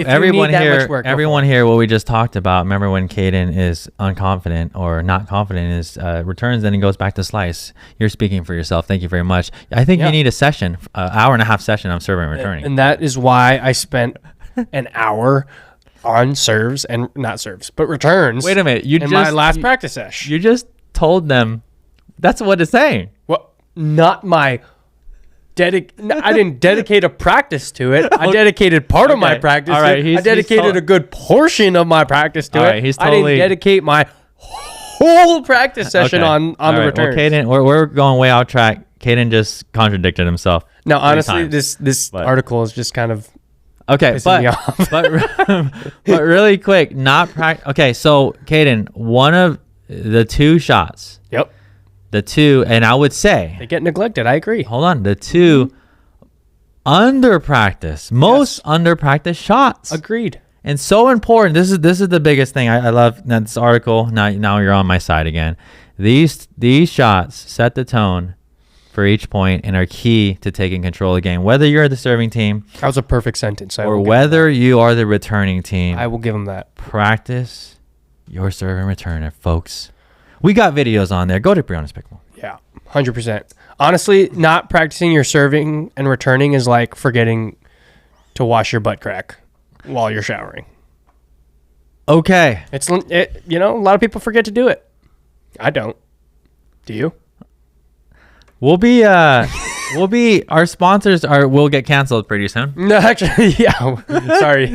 everyone here, what we just talked about. Remember when Caden is unconfident or not confident in his returns, then he goes back to slice. You're speaking for yourself. Thank you very much. I think you need a session, hour and a half session of serving and returning. And that is why I spent an hour on serves and not serves, but returns. Wait a minute. My last practice session. You just told them that's what it's saying. Well, not my I didn't dedicate a practice to it. I dedicated part of my practice to it. I dedicated a good portion of my practice to it. I didn't dedicate my whole practice session on the returns. Well, Caden, we're going way out track. Caden just contradicted himself. No, honestly, this article is just kind of pissing me off. but really quick, okay, so Caden, one of the 2 shots. Yep. The 2, and I would say they get neglected. I agree. Hold on, the 2 under practice, most under practice shots. Agreed. And so important. This is the biggest thing. I love this article. Now you're on my side again. These shots set the tone for each point and are key to taking control of the game. Whether you're the serving team That was a perfect sentence. or whether you are the returning team, I will give him that. practice your serve and returner, folks. We got videos on there. Go to Briones Pickleball. Yeah, 100%. Honestly, not practicing your serving and returning is like forgetting to wash your butt crack while you're showering. Okay. A lot of people forget to do it. I don't. Do you? Our sponsors will get canceled pretty soon. No, actually, yeah. Sorry.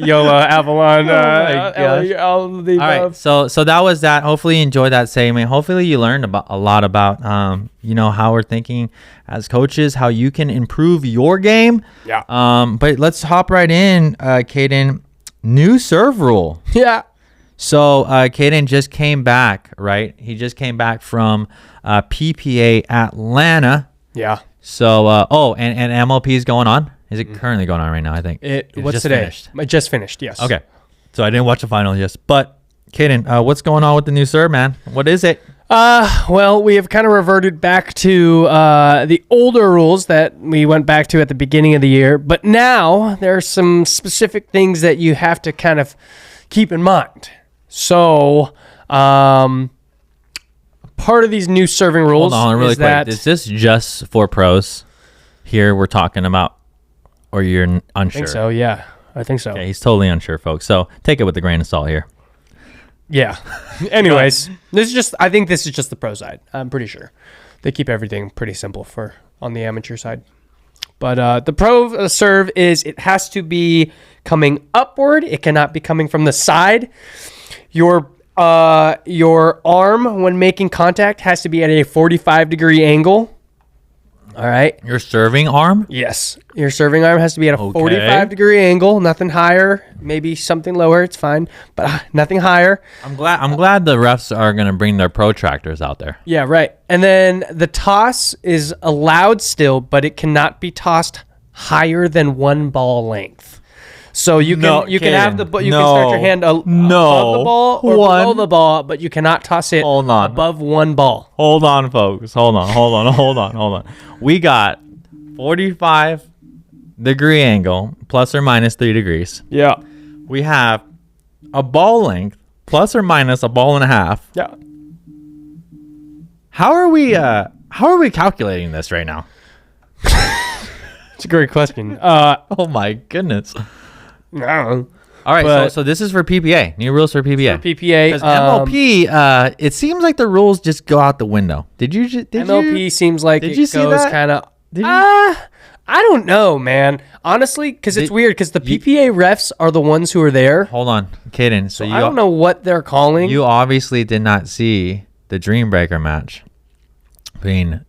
Yola, Avalon. All right. So that was that. Hopefully you enjoyed that segment. Hopefully you learned a lot about, how we're thinking as coaches, how you can improve your game. Yeah. But let's hop right in, Caden. New serve rule. Yeah. So Caden just came back, right? He just came back from PPA Atlanta. Yeah. So, and MLP is going on. Is it currently going on right now? I think What's just today? finished. It just finished. Yes. Okay. So I didn't watch the final yet, but Caden, what's going on with the new serve, man? What is it? Well, we have kind of reverted back to the older rules that we went back to at the beginning of the year, but now there are some specific things that you have to kind of keep in mind. So, part of these new serving rules Hold on, really is quick. that Is this just for pros? Here we're talking about, or you're unsure? I think so. Yeah, I think so. Okay, he's totally unsure, folks. So take it with a grain of salt here. Yeah. Anyways, I think this is just the pro side. I'm pretty sure they keep everything pretty simple on the amateur side. But the pro serve it has to be coming upward. It cannot be coming from the side. Your arm when making contact has to be at a 45-degree angle. All right. Your serving arm? Yes. Your serving arm has to be at a 45-degree angle, nothing higher, maybe something lower, it's fine, but nothing higher. I'm glad the refs are going to bring their protractors out there. Yeah, right. And then the toss is allowed still, but it cannot be tossed higher than one ball length. So you can have you can start your hand above the ball or below the ball, but you cannot toss it above one ball. Hold on, folks. Hold on. We got 45-degree angle plus or minus 3 degrees. Yeah. We have a ball length plus or minus a ball and a half. Yeah. How are we calculating this right now? It's a great question. Oh my goodness. I don't know. All right, so this is for PPA. New rules for PPA. For PPA, because MLP, it seems like the rules just go out the window. MLP seems like did it you see goes that? kind of. I don't know, man. Honestly, because it's weird. Because the PPA refs are the ones who are there. Hold on, Caden. So I don't know what they're calling. You obviously did not see the Dream Breaker match between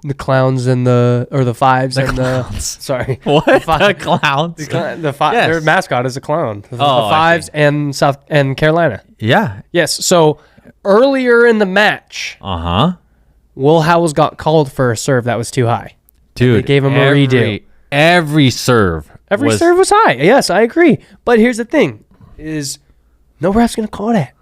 the clowns and the fives and clowns. the sorry What? The clowns? Yes. Their mascot is a clown. The Oh, fives and Carolina. Yeah. Yes. So earlier in the match, Will Howells got called for a serve that was too high. Dude, They gave him a redo. Every serve. Serve was high. Yes, I agree. But here's the thing: is no ref's gonna call that.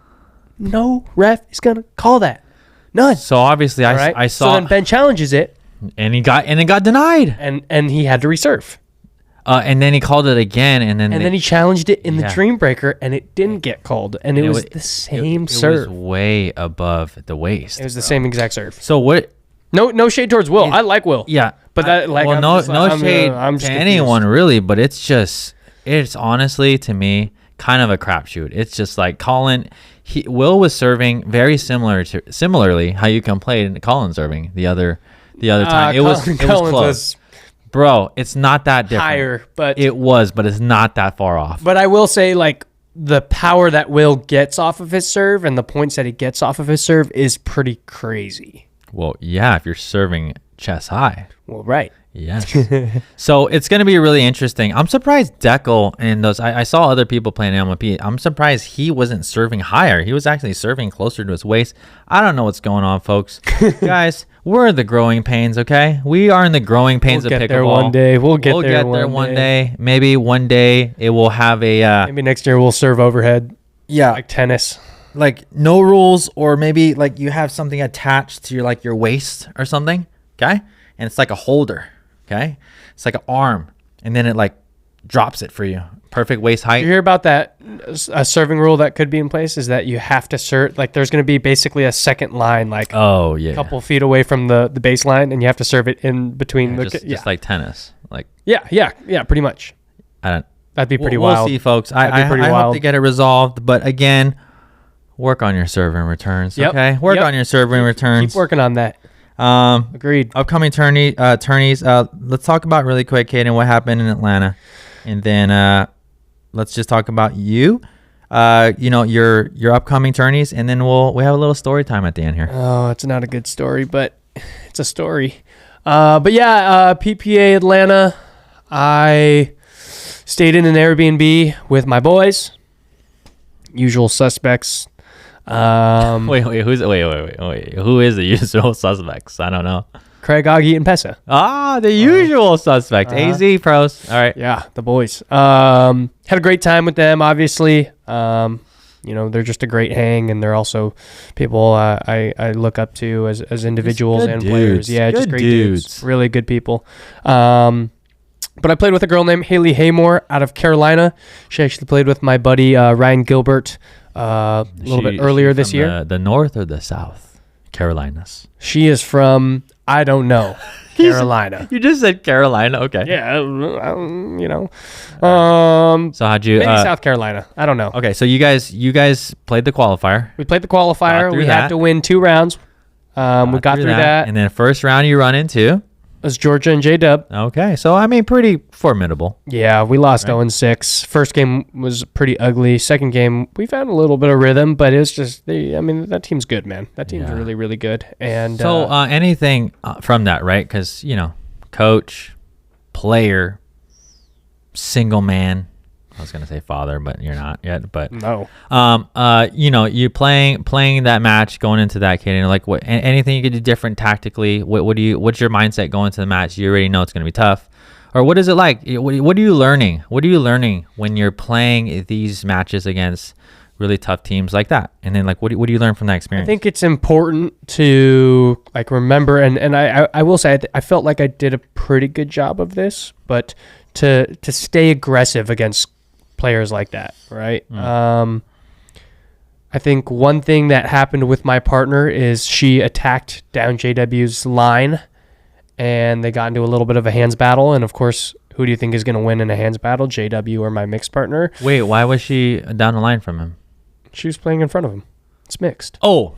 No ref is gonna call that. None. So obviously, I saw. So then Ben challenges it, and it got denied. and he had to reserve. And then he called it again, and then he challenged it in the Dream Breaker, and it didn't get called, and it was the same serve. It was way above the waist. It was the same exact serve. So what? No shade towards Will. I like Will. Yeah, but no shade to anyone really. But it's honestly to me kind of a crapshoot. It's just like Will was serving very similarly how you can play in Colin serving the other time. It was close. Bro, it's not that different. Higher, but it's not that far off. But I will say, like, the power that Will gets off of his serve and the points that he gets off of his serve is pretty crazy. Well, yeah, if you're serving chest high. Well, right. Yes. So it's going to be really interesting. I'm surprised Deckel and those. I saw other people playing MLP. I'm surprised he wasn't serving higher. He was actually serving closer to his waist. I don't know what's going on, folks. Guys, we're in the growing pains. Okay, we are in the growing pains of pickleball. There one day. We'll get there one day. Maybe one day it will have a. Maybe next year we'll serve overhead. Yeah, like tennis. like no rules, or maybe like you have something attached to your waist or something, okay? And it's like a holder, okay? It's like an arm, and then it like drops it for you. Perfect waist height. You hear about that? A serving rule that could be in place is that you have to serve, like there's going to be basically a second line, like a couple feet away from the baseline, and you have to serve it in between. Just like tennis. Like yeah, pretty much. That'd be pretty wild. We'll see, folks. I hope to get it resolved, but again, work on your serve and returns. Yep. Okay, work on your serve and returns. Keep working on that. Agreed. Upcoming tourneys. Let's talk about really quick, Caden, what happened in Atlanta, and then let's just talk about you. Your upcoming tourneys, and then we have a little story time at the end here. Oh, it's not a good story, but it's a story. But yeah, PPA Atlanta. I stayed in an Airbnb with my boys. Usual suspects. Wait. Who is the usual suspects? I don't know. Craig, Augie, and Pessa. The usual suspects. AZ pros. All right. Yeah, the boys. Had a great time with them, obviously. They're just a great hang, and they're also people I look up to as individuals and players. Yeah, just great dudes. Really good people. But I played with a girl named Haley Haymore out of Carolina. She actually played with my buddy Ryan Gilbert a little bit earlier this year. The North or the South Carolinas? She is from, I don't know, Carolina. You just said Carolina. Okay. Yeah, So how'd you? Maybe South Carolina. I don't know. Okay, so you guys played the qualifier. We played the qualifier. We had to win 2 rounds. We got through that. And then first round you run into? It was Georgia and J-Dub. Okay, so I mean pretty formidable. Yeah, we lost 0-6. First game was pretty ugly. Second game, we found a little bit of rhythm, but it was just, that team's good, man. That team's really, really good. And so anything from that, right? Because, coach, player, single man. I was gonna say father, but you're not yet. But no. You playing that match, going into that, Caden. Like, what? Anything you could do different tactically? What's your mindset going into the match? You already know it's gonna be tough, or what is it like? What are you learning? What are you learning when you're playing these matches against really tough teams like that? And then what do you learn from that experience? I think it's important to remember, and I will say I felt like I did a pretty good job of this, but to stay aggressive against players like that, right? I think one thing that happened with my partner is she attacked down JW's line, and they got into a little bit of a hands battle. And of course, who do you think is going to win in a hands battle, JW or my mixed partner? Wait, why was she down the line from him? She was playing in front of him. It's mixed. Oh,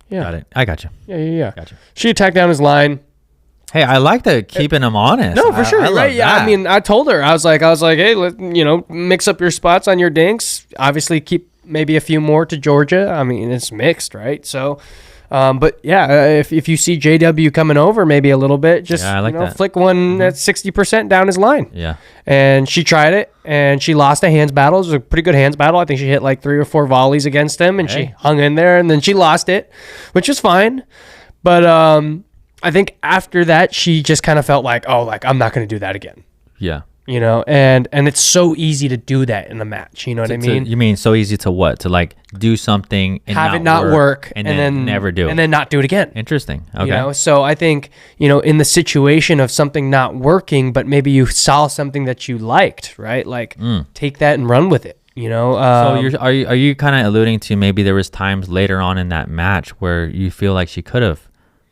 yeah. Got it. I got you. Yeah. Gotcha. She attacked down his line. Hey, I like keeping him honest. No, for sure. I Right. Yeah. That. I mean, I told her, I was like, hey, mix up your spots on your dinks. Obviously, keep maybe a few more to Georgia. I mean, it's mixed, right? So, but yeah, if you see JW coming over maybe a little bit, just flick one that's 60% down his line. Yeah. And she tried it, and she lost a hands battle. It was a pretty good hands battle. I think she hit like 3 or 4 volleys against him, and she hung in there, and then she lost it, which is fine. But I think after that, she just kind of felt like, I'm not going to do that again. Yeah. And it's so easy to do that in a match. You know what I mean? You mean so easy to what? To do something and have it not work and then never do it. And then not do it again. Interesting. Okay. So I think, in the situation of something not working, but maybe you saw something that you liked, right? Take that and run with it. So are you kind of alluding to maybe there was times later on in that match where you feel like she could have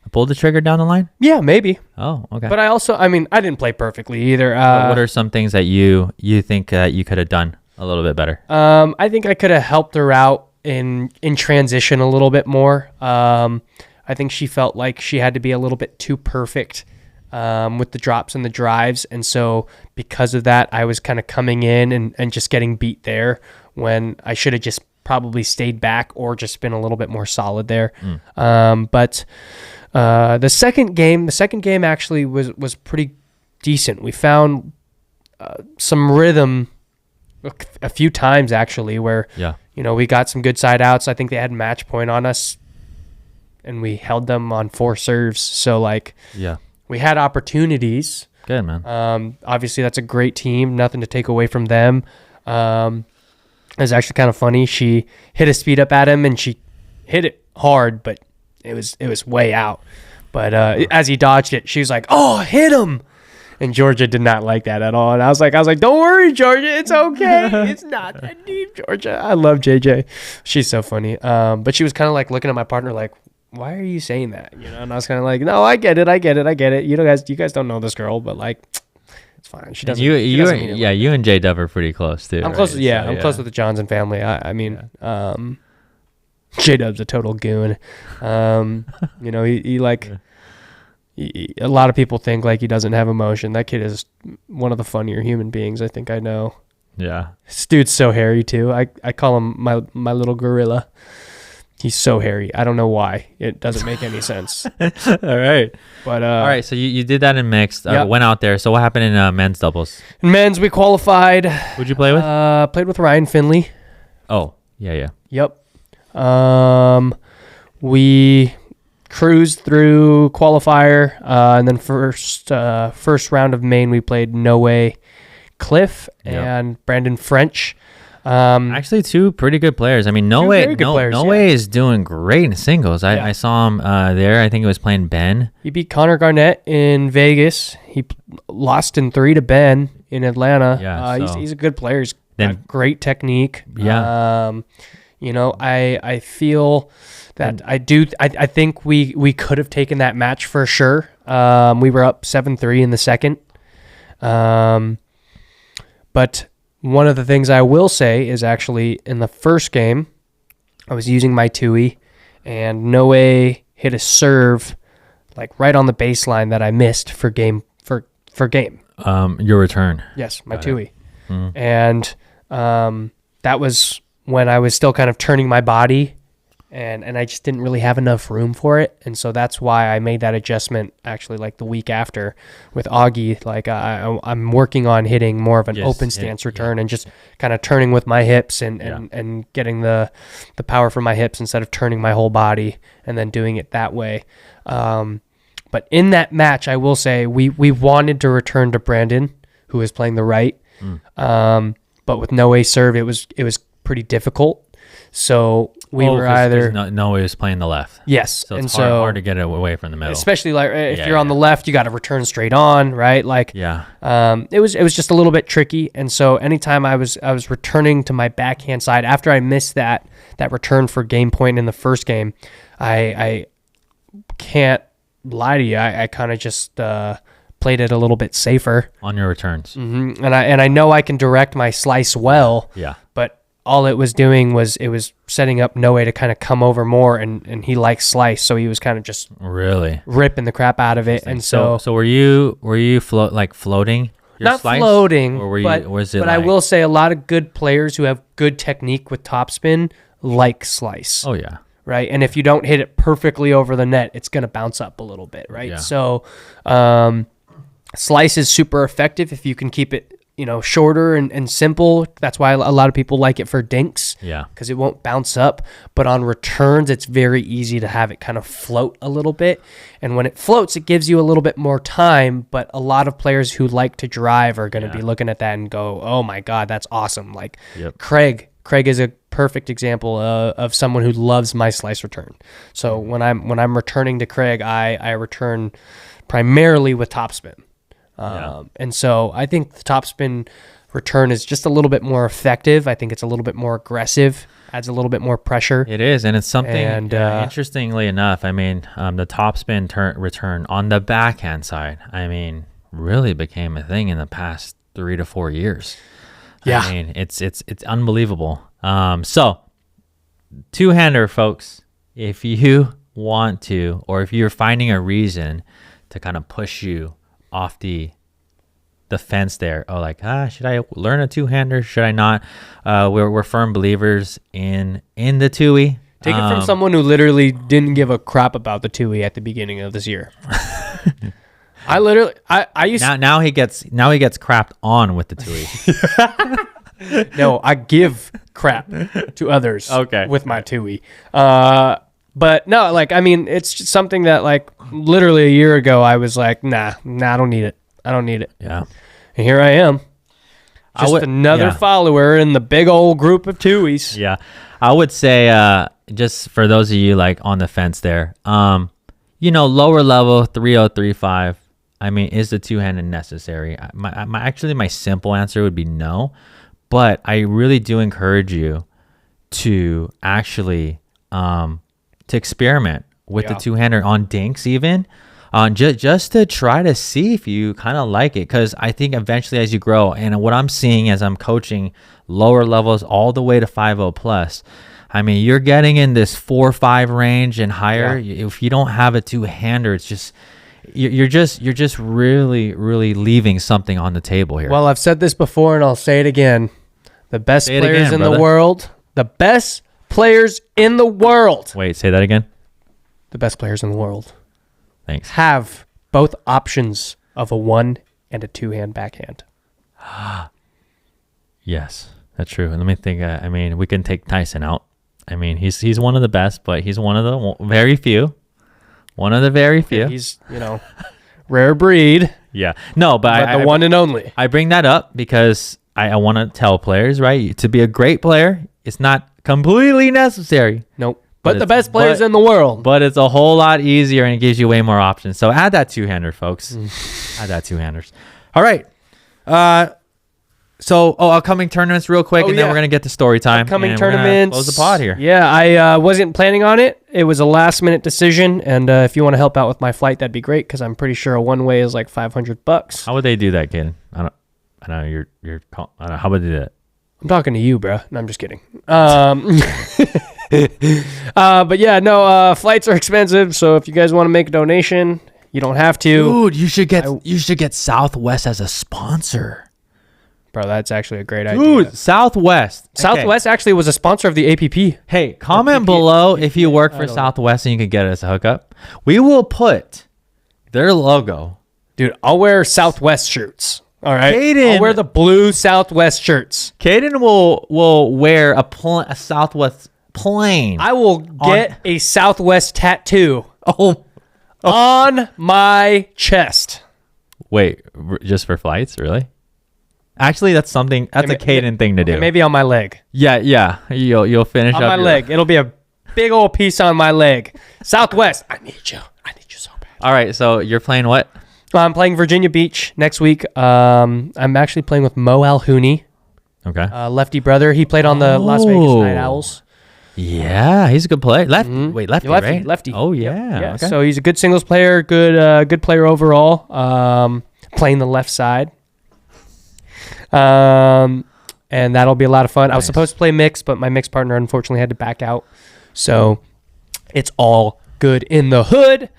pulled the trigger down the line? Yeah, maybe. Oh, okay. But I didn't play perfectly either. What are some things that you think that you could have done a little bit better? I think I could have helped her out in transition a little bit more. I think she felt like she had to be a little bit too perfect with the drops and the drives. And so because of that, I was kind of coming in and just getting beat there when I should have just probably stayed back or just been a little bit more solid there. But the second game actually was pretty decent. We found some rhythm a few times actually where we got some good side outs. I think they had match point on us, and we held them on 4 serves. So we had opportunities. Good, man. Obviously that's a great team. Nothing to take away from them. It was actually kind of funny. She hit a speed up at him, and she hit it hard, but it was way out. But as he dodged it, she was like, "Oh, hit him!" And Georgia did not like that at all. And I was like, "Don't worry, Georgia. It's okay. It's not that deep, Georgia." I love JJ. She's so funny. But she was kind of like looking at my partner like, "Why are you saying that?" You know? And I was kind of like, "No, I get it. You guys don't know this girl, but like, it's fine. She doesn't." You and J Dub are pretty close too. I'm close. I'm close with the Johnson family. I mean, J Dub's a total goon. You know, he like. A lot of people think like he doesn't have emotion. That kid is one of the funnier human beings I think I know. Yeah. This dude's so hairy too. I call him my little gorilla. He's so hairy. I don't know why. It doesn't make any sense. All right. But all right. So you did that in mixed. Yep. Went out there. So what happened in men's doubles? In men's, we qualified. Who'd you play with? Played with Ryan Finley. Oh, yeah. Yep. We cruised through qualifier, and then first round of main we played Noe Cliff and Brandon French. Actually, two pretty good players. I mean, Noe is doing great in singles. I saw him there. I think he was playing Ben. He beat Connor Garnett in Vegas. He lost in 3 to Ben in Atlanta. Yeah, he's a good player. He's got great technique. Yeah. You know, I feel that I think we could have taken that match for sure. We were up 7-3 in the second. But one of the things I will say is actually in the first game, I was using my Tui, and Noe hit a serve like right on the baseline that I missed for game. Your return. Yes, my Tui. And that was when I was still kind of turning my body, and I just didn't really have enough room for it. And so that's why I made that adjustment actually like the week after with Augie. Like I'm working on hitting more of an open stance return and just kind of turning with my hips and getting the power from my hips instead of turning my whole body and then doing it that way. But in that match, I will say we wanted to return to Brandon, who was playing the right. But with Noe serve, it was pretty difficult. So we were either Noe was playing the left. Yes, so it's hard to get it away from the middle. Especially like if you're on the left, you got to return straight on, right? Like it was just a little bit tricky. And so anytime I was returning to my backhand side after I missed that return for game point in the first game, I can't lie to you. I kind of just played it a little bit safer on your returns. And I know I can direct my slice well. Yeah. But all it was doing was it was setting up Noe to kind of come over more, and he likes slice, so he was kind of just really ripping the crap out of it. And so were you floating? Not slice? Floating, or were you? But I will say a lot of good players who have good technique with topspin like slice. Oh yeah. Right, and if you don't hit it perfectly over the net, it's going to bounce up a little bit, right? Yeah. So, slice is super effective if you can keep it, shorter and simple. That's why a lot of people like it for dinks. Yeah. Because it won't bounce up. But on returns, it's very easy to have it kind of float a little bit. And when it floats, it gives you a little bit more time. But a lot of players who like to drive are going to be looking at that and go, "Oh my God, that's awesome!" Like Craig is a perfect example of someone who loves my slice return. So when I'm returning to Craig, I return primarily with topspin. And so I think the topspin return is just a little bit more effective. I think it's a little bit more aggressive, adds a little bit more pressure. It is, and it's something, interestingly enough, I mean, the topspin return on the backhand side, I mean, really became a thing in the past 3 to 4 years. Yeah. I mean, it's unbelievable. So, two-hander, folks, if you want to, or if you're finding a reason to kind of push you off the fence there, should I learn a two-hander, should I not? We're firm believers in the Tui. Take it from someone who literally didn't give a crap about the Tui at the beginning of this year. I used now he gets crapped on with the Tui. No, I give crap to others with my Tui. But no, it's just something that literally a year ago I was like, nah, I don't need it. Yeah. And here I am. Just another follower in the big old group of Tuies. Yeah. I would say, just for those of you like on the fence there, lower level 3035. I mean, is the two-handed necessary? My simple answer would be no, but I really do encourage you to actually to experiment with the two-hander on dinks even, just to try to see if you kind of like it, because I think eventually as you grow, and what I'm seeing as I'm coaching lower levels all the way to 5.0 plus, I mean, you're getting in this 4-5 range and higher. If you don't have a two-hander, it's just you're just really leaving something on the table here. Well, I've said this before and I'll say it again. The best players in the world. The best players in the world. Wait, say that again. The best players in the world. Thanks. Have both options of a one and a two-hand backhand. Yes, that's true. Let me think. I mean, we can take Tyson out. I mean, he's one of the best, but he's one of the very few. One of the very few. He's, rare breed. Yeah. No, but the one and only. I bring that up because I want to tell players, right? To be a great player, it's not completely necessary. Nope. But the best players in the world. But it's a whole lot easier and it gives you way more options. So add that two-hander, folks. Add that two-handers. All right. So upcoming tournaments real quick, and then we're going to get to story time. Upcoming tournaments. Close the pod here. Yeah, I wasn't planning on it. It was a last-minute decision, and if you want to help out with my flight, that'd be great, because I'm pretty sure a one-way is like $500. How would they do that, Caden? I don't know. How would they do that? I'm talking to you, bro. No, I'm just kidding. But yeah, no, flights are expensive, so if you guys want to make a donation, you don't have to. Dude, you should get Southwest as a sponsor. Bro, that's actually a great idea. Dude, Southwest. Southwest actually was a sponsor of the APP. Hey, comment below if you work for Southwest and you can get us a hookup. We will put their logo. Dude, I'll wear Southwest shirts. All right? Caden, I'll wear the blue Southwest shirts. Caden will wear a Southwest plane. I will get a Southwest tattoo on my chest. Wait, just for flights? Really? Actually, that's a Caden thing to do. Maybe on my leg. Yeah. You'll finish on up my leg. It'll be a big old piece on my leg. Southwest. I need you so bad. All right, so you're playing what? I'm playing Virginia Beach next week. I'm actually playing with Mo Alhouni. Okay. Lefty brother. He played on the Las Vegas Night Owls. Yeah, he's a good player. Wait, lefty, right? Lefty. Oh, yeah. Yeah. Okay. So he's a good singles player, good player overall. Playing the left side. And that'll be a lot of fun. Nice. I was supposed to play mix, but my mix partner unfortunately had to back out. So it's all good in the hood.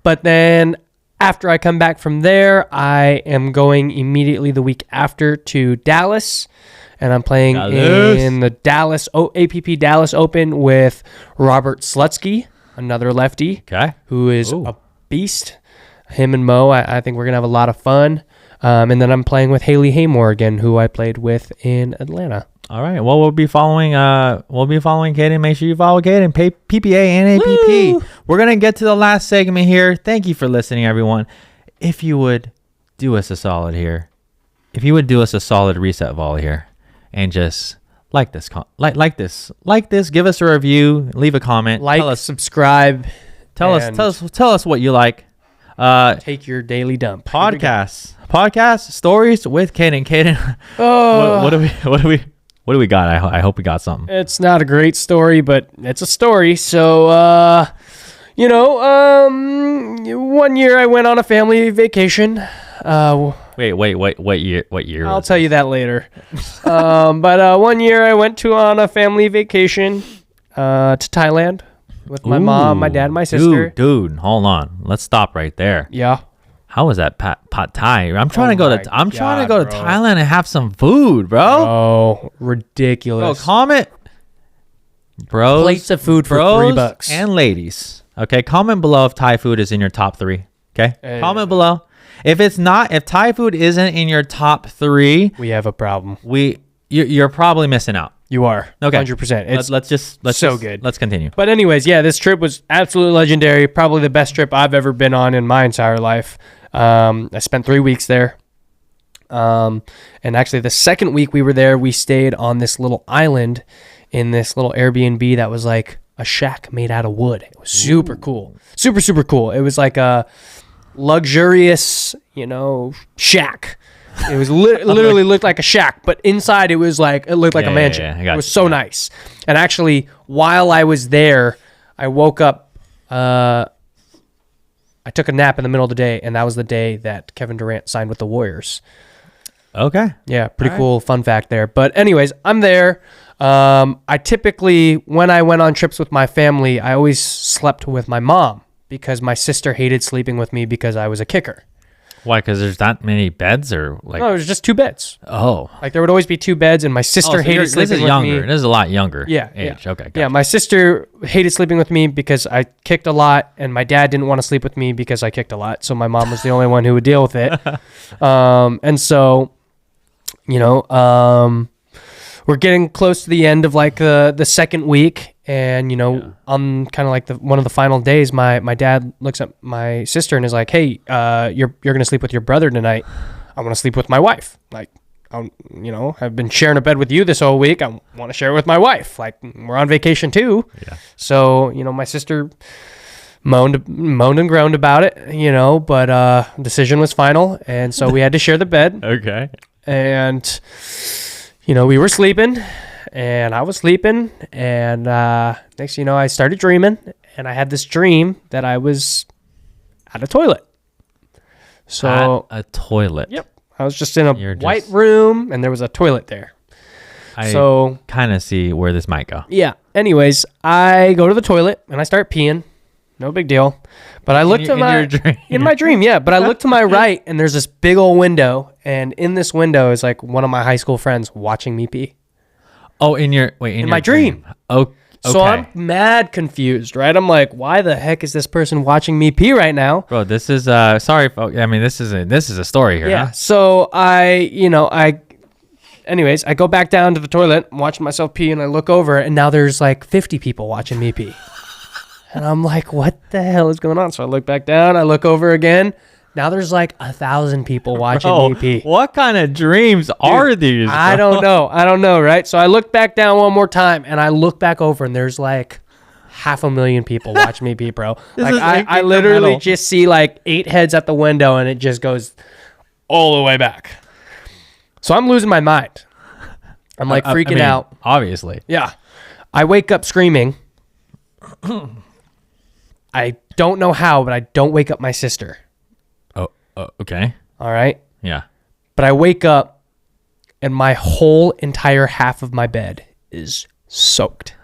But then after I come back from there, I am going immediately the week after to Dallas. And I'm playing in the APP Dallas Open with Robert Slutsky, another lefty, who is a beast. Him and Mo, I think we're going to have a lot of fun. And then I'm playing with Haley Haymore again, who I played with in Atlanta. All right. Well, we'll be following Caden. Make sure you follow Caden, PPA and APP. Woo! We're going to get to the last segment here. Thank you for listening, everyone. If you would do us a solid here, if you would do us a solid reset volley here and just like this, give us a review, leave a comment, tell us, subscribe, tell us what you like. Take your daily dump. Podcast stories with Caden. What do we got? I hope we got something. It's not a great story, but it's a story. So, 1 year I went on a family vacation. Wait. What year? I'll tell you that later. But 1 year I went on a family vacation to Thailand with my mom, my dad, and my sister. Dude, hold on. Let's stop right there. Yeah. How was that pad Thai? I'm trying to go to Thailand and have some food, bro. Oh, ridiculous. Bro, comment, bros. Plates of food for $3 and ladies. Okay, comment below if Thai food is in your top 3. Okay, comment below. If Thai food isn't in your top 3, we have a problem. You're probably missing out. You are. Okay. 100%. Let's good. Let's continue. But anyways, yeah, this trip was absolutely legendary. Probably the best trip I've ever been on in my entire life. I spent 3 weeks there. And actually, the second week we were there, we stayed on this little island in this little Airbnb that was like a shack made out of wood. It was super cool. Super, super cool. It was like a luxurious, shack. It was literally looked like a shack, but inside it looked like a mansion. It was so nice. And actually, while I was there, I woke up. I took a nap in the middle of the day, and that was the day that Kevin Durant signed with the Warriors. Okay. Yeah, pretty cool fun fact there. But anyways, I'm there. I typically, when I went on trips with my family, I always slept with my mom because my sister hated sleeping with me because I was a kicker. Why? Because there's not many beds, or like? No, it was just 2 beds. Oh. Like there would always be 2 beds, and my sister hated sleeping with me. This is a lot younger. Yeah. Age. Yeah. Okay. Gotcha. Yeah, my sister hated sleeping with me because I kicked a lot, and my dad didn't want to sleep with me because I kicked a lot. So my mom was the only one who would deal with it. And so, we're getting close to the end of like the second week. And, on kind of like one of the final days, my dad looks at my sister and is like, hey, you're going to sleep with your brother tonight. I want to sleep with my wife. Like, I've been sharing a bed with you this whole week. I want to share it with my wife. Like, we're on vacation too. Yeah. So, my sister moaned and groaned about it, but decision was final. And so we had to share the bed. Okay. And, we were sleeping. And I was sleeping, and next I started dreaming, and I had this dream that I was at a toilet. So at a toilet. Yep. I was just in a white room, and there was a toilet there. I kind of see where this might go. Yeah. Anyways, I go to the toilet, and I start peeing. No big deal. But I looked in my dream, yeah. But I look to my right, and there's this big old window, and in this window is like one of my high school friends watching me pee. Oh, in my dream. Oh, okay. So I'm mad confused, right? I'm like, why the heck is this person watching me pee right now? Bro, this is sorry, folks. I mean, this is a story here. Yeah. Huh? So anyways, I go back down to the toilet, I'm watching myself pee, and I look over, and now there's like 50 people watching me pee. And I'm like, what the hell is going on? So I look back down, I look over again. Now there's like 1,000 people watching me pee. What kind of dreams are these? Bro? I don't know, right? So I look back down one more time, and I look back over, and there's like 500,000 people watching me pee, bro. Like I literally just see like 8 heads at the window, and it just goes all the way back. So I'm losing my mind. I'm like freaking out. Obviously. Yeah. I wake up screaming. I don't know how, but I don't wake up my sister. Okay. All right. Yeah. But I wake up and my whole entire half of my bed is soaked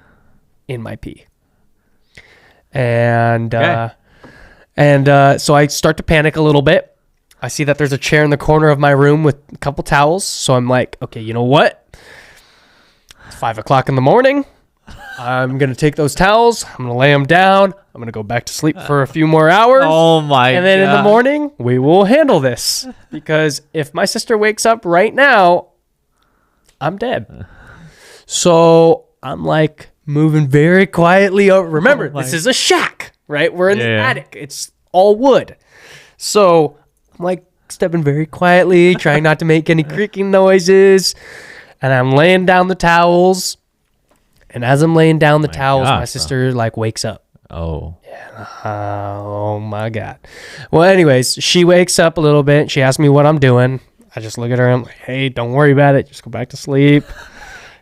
in my pee. And so I start to panic a little bit. I see that there's a chair in the corner of my room with a couple towels. So I'm like, okay, you know what? It's 5:00 in the morning. I'm going to take those towels. I'm going to lay them down. I'm going to go back to sleep for a few more hours. Oh, my God. And then in the morning, we will handle this. Because if my sister wakes up right now, I'm dead. So I'm like moving very quietly over. Remember, this is a shack, right? We're in the attic. It's all wood. So I'm like stepping very quietly, trying not to make any creaking noises. And I'm laying down the towels. And as I'm laying down the towels, my sister like wakes up. Oh. Yeah. Oh my God. Well, anyways, she wakes up a little bit. She asks me what I'm doing. I just look at her and I'm like, hey, don't worry about it. Just go back to sleep.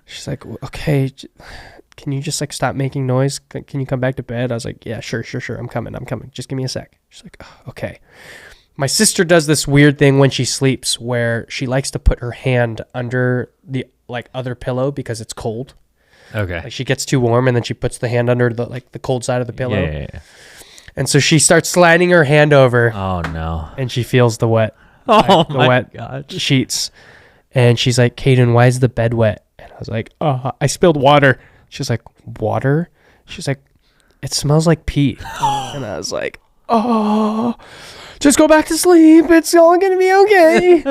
She's like, okay, can you just like stop making noise? Can you come back to bed? I was like, yeah, sure. I'm coming. Just give me a sec. She's like, oh, okay. My sister does this weird thing when she sleeps where she likes to put her hand under the like other pillow because it's cold. Okay. Like she gets too warm and then she puts the hand under the cold side of the pillow. Yeah. And so she starts sliding her hand over. Oh no. And she feels the wet. God. Sheets. And she's like, Caden, why is the bed wet? And I was like, oh, I spilled water. She's like, water? She's like, it smells like pee. And I was like, oh, just go back to sleep. It's all going to be okay.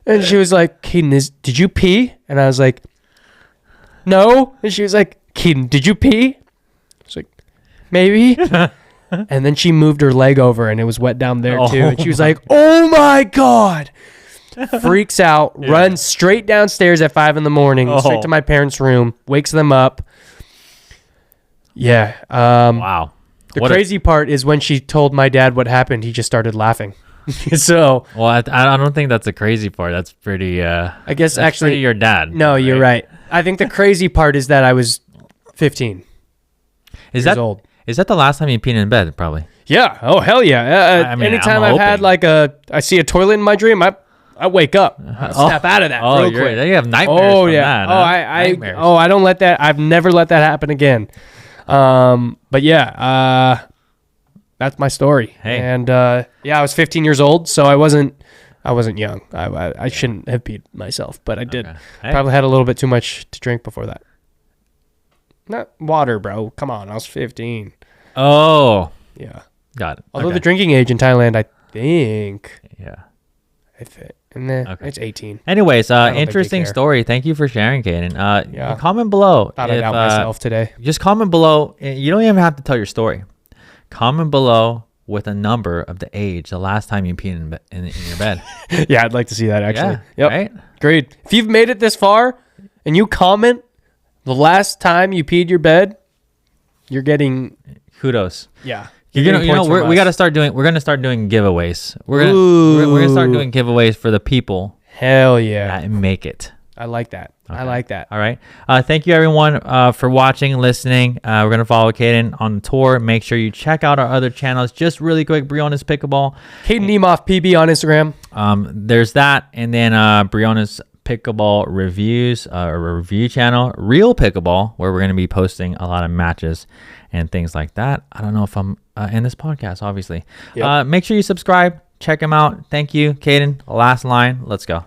And she was like, Caden, did you pee? And I was like, no. And she was like, Caden, did you pee? I was like, maybe. And then she moved her leg over and it was wet down there too. And she was like, oh my God. freaks out, runs straight downstairs at 5 a.m, straight to my parents' room, wakes them up. Yeah. Wow. The crazy part is when she told my dad what happened, he just started laughing. So, well, I don't think that's the crazy part. That's pretty. I guess that's actually pretty your dad. No, right? You're right. I think the crazy part is that I was 15. Is years old. Is that the last time you peed in bed? Probably. Yeah. Oh hell yeah. I mean, anytime I've had I see a toilet in my dream, I wake up, snap out of that real quick. You have nightmares. Oh from yeah. That, I don't let that. I've never let that happen again. But yeah. That's my story. Hey. And I was 15 years old, so I wasn't young. I shouldn't have peed myself, but I did. Okay. Hey. Probably had a little bit too much to drink before that. Not water, bro. Come on, I was 15. Oh. Yeah. Got it. Although the drinking age in Thailand, I think. Yeah. It's 18. Anyways, don't think they interesting care. story. Thank you for sharing, Caden. Yeah. Comment below. Thought I'd out myself today. Just comment below. You don't even have to tell your story. Comment below with a number of the age, the last time you peed in your bed. Yeah, I'd like to see that actually. Yeah, Yep. right? Agreed. If you've made it this far and you comment the last time you peed your bed, you're getting kudos. Yeah. We got to start doing. We're gonna start doing giveaways. We're gonna start doing giveaways for the people. Hell yeah! That make it. I like that. Okay. I like that. All right. Thank you everyone for watching and listening. We're gonna follow Caden on the tour. Make sure you check out our other channels. Just really quick, Briones Pickleball. Caden Nemeth PB on Instagram. There's that, and then Briones Pickleball reviews, a review channel, Real Pickleball, where we're gonna be posting a lot of matches and things like that. I don't know if I'm in this podcast, obviously. Yep. Make sure you subscribe. Check them out. Thank you, Caden. Last line. Let's go.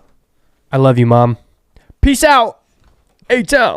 I love you, Mom. Peace out. A-Town.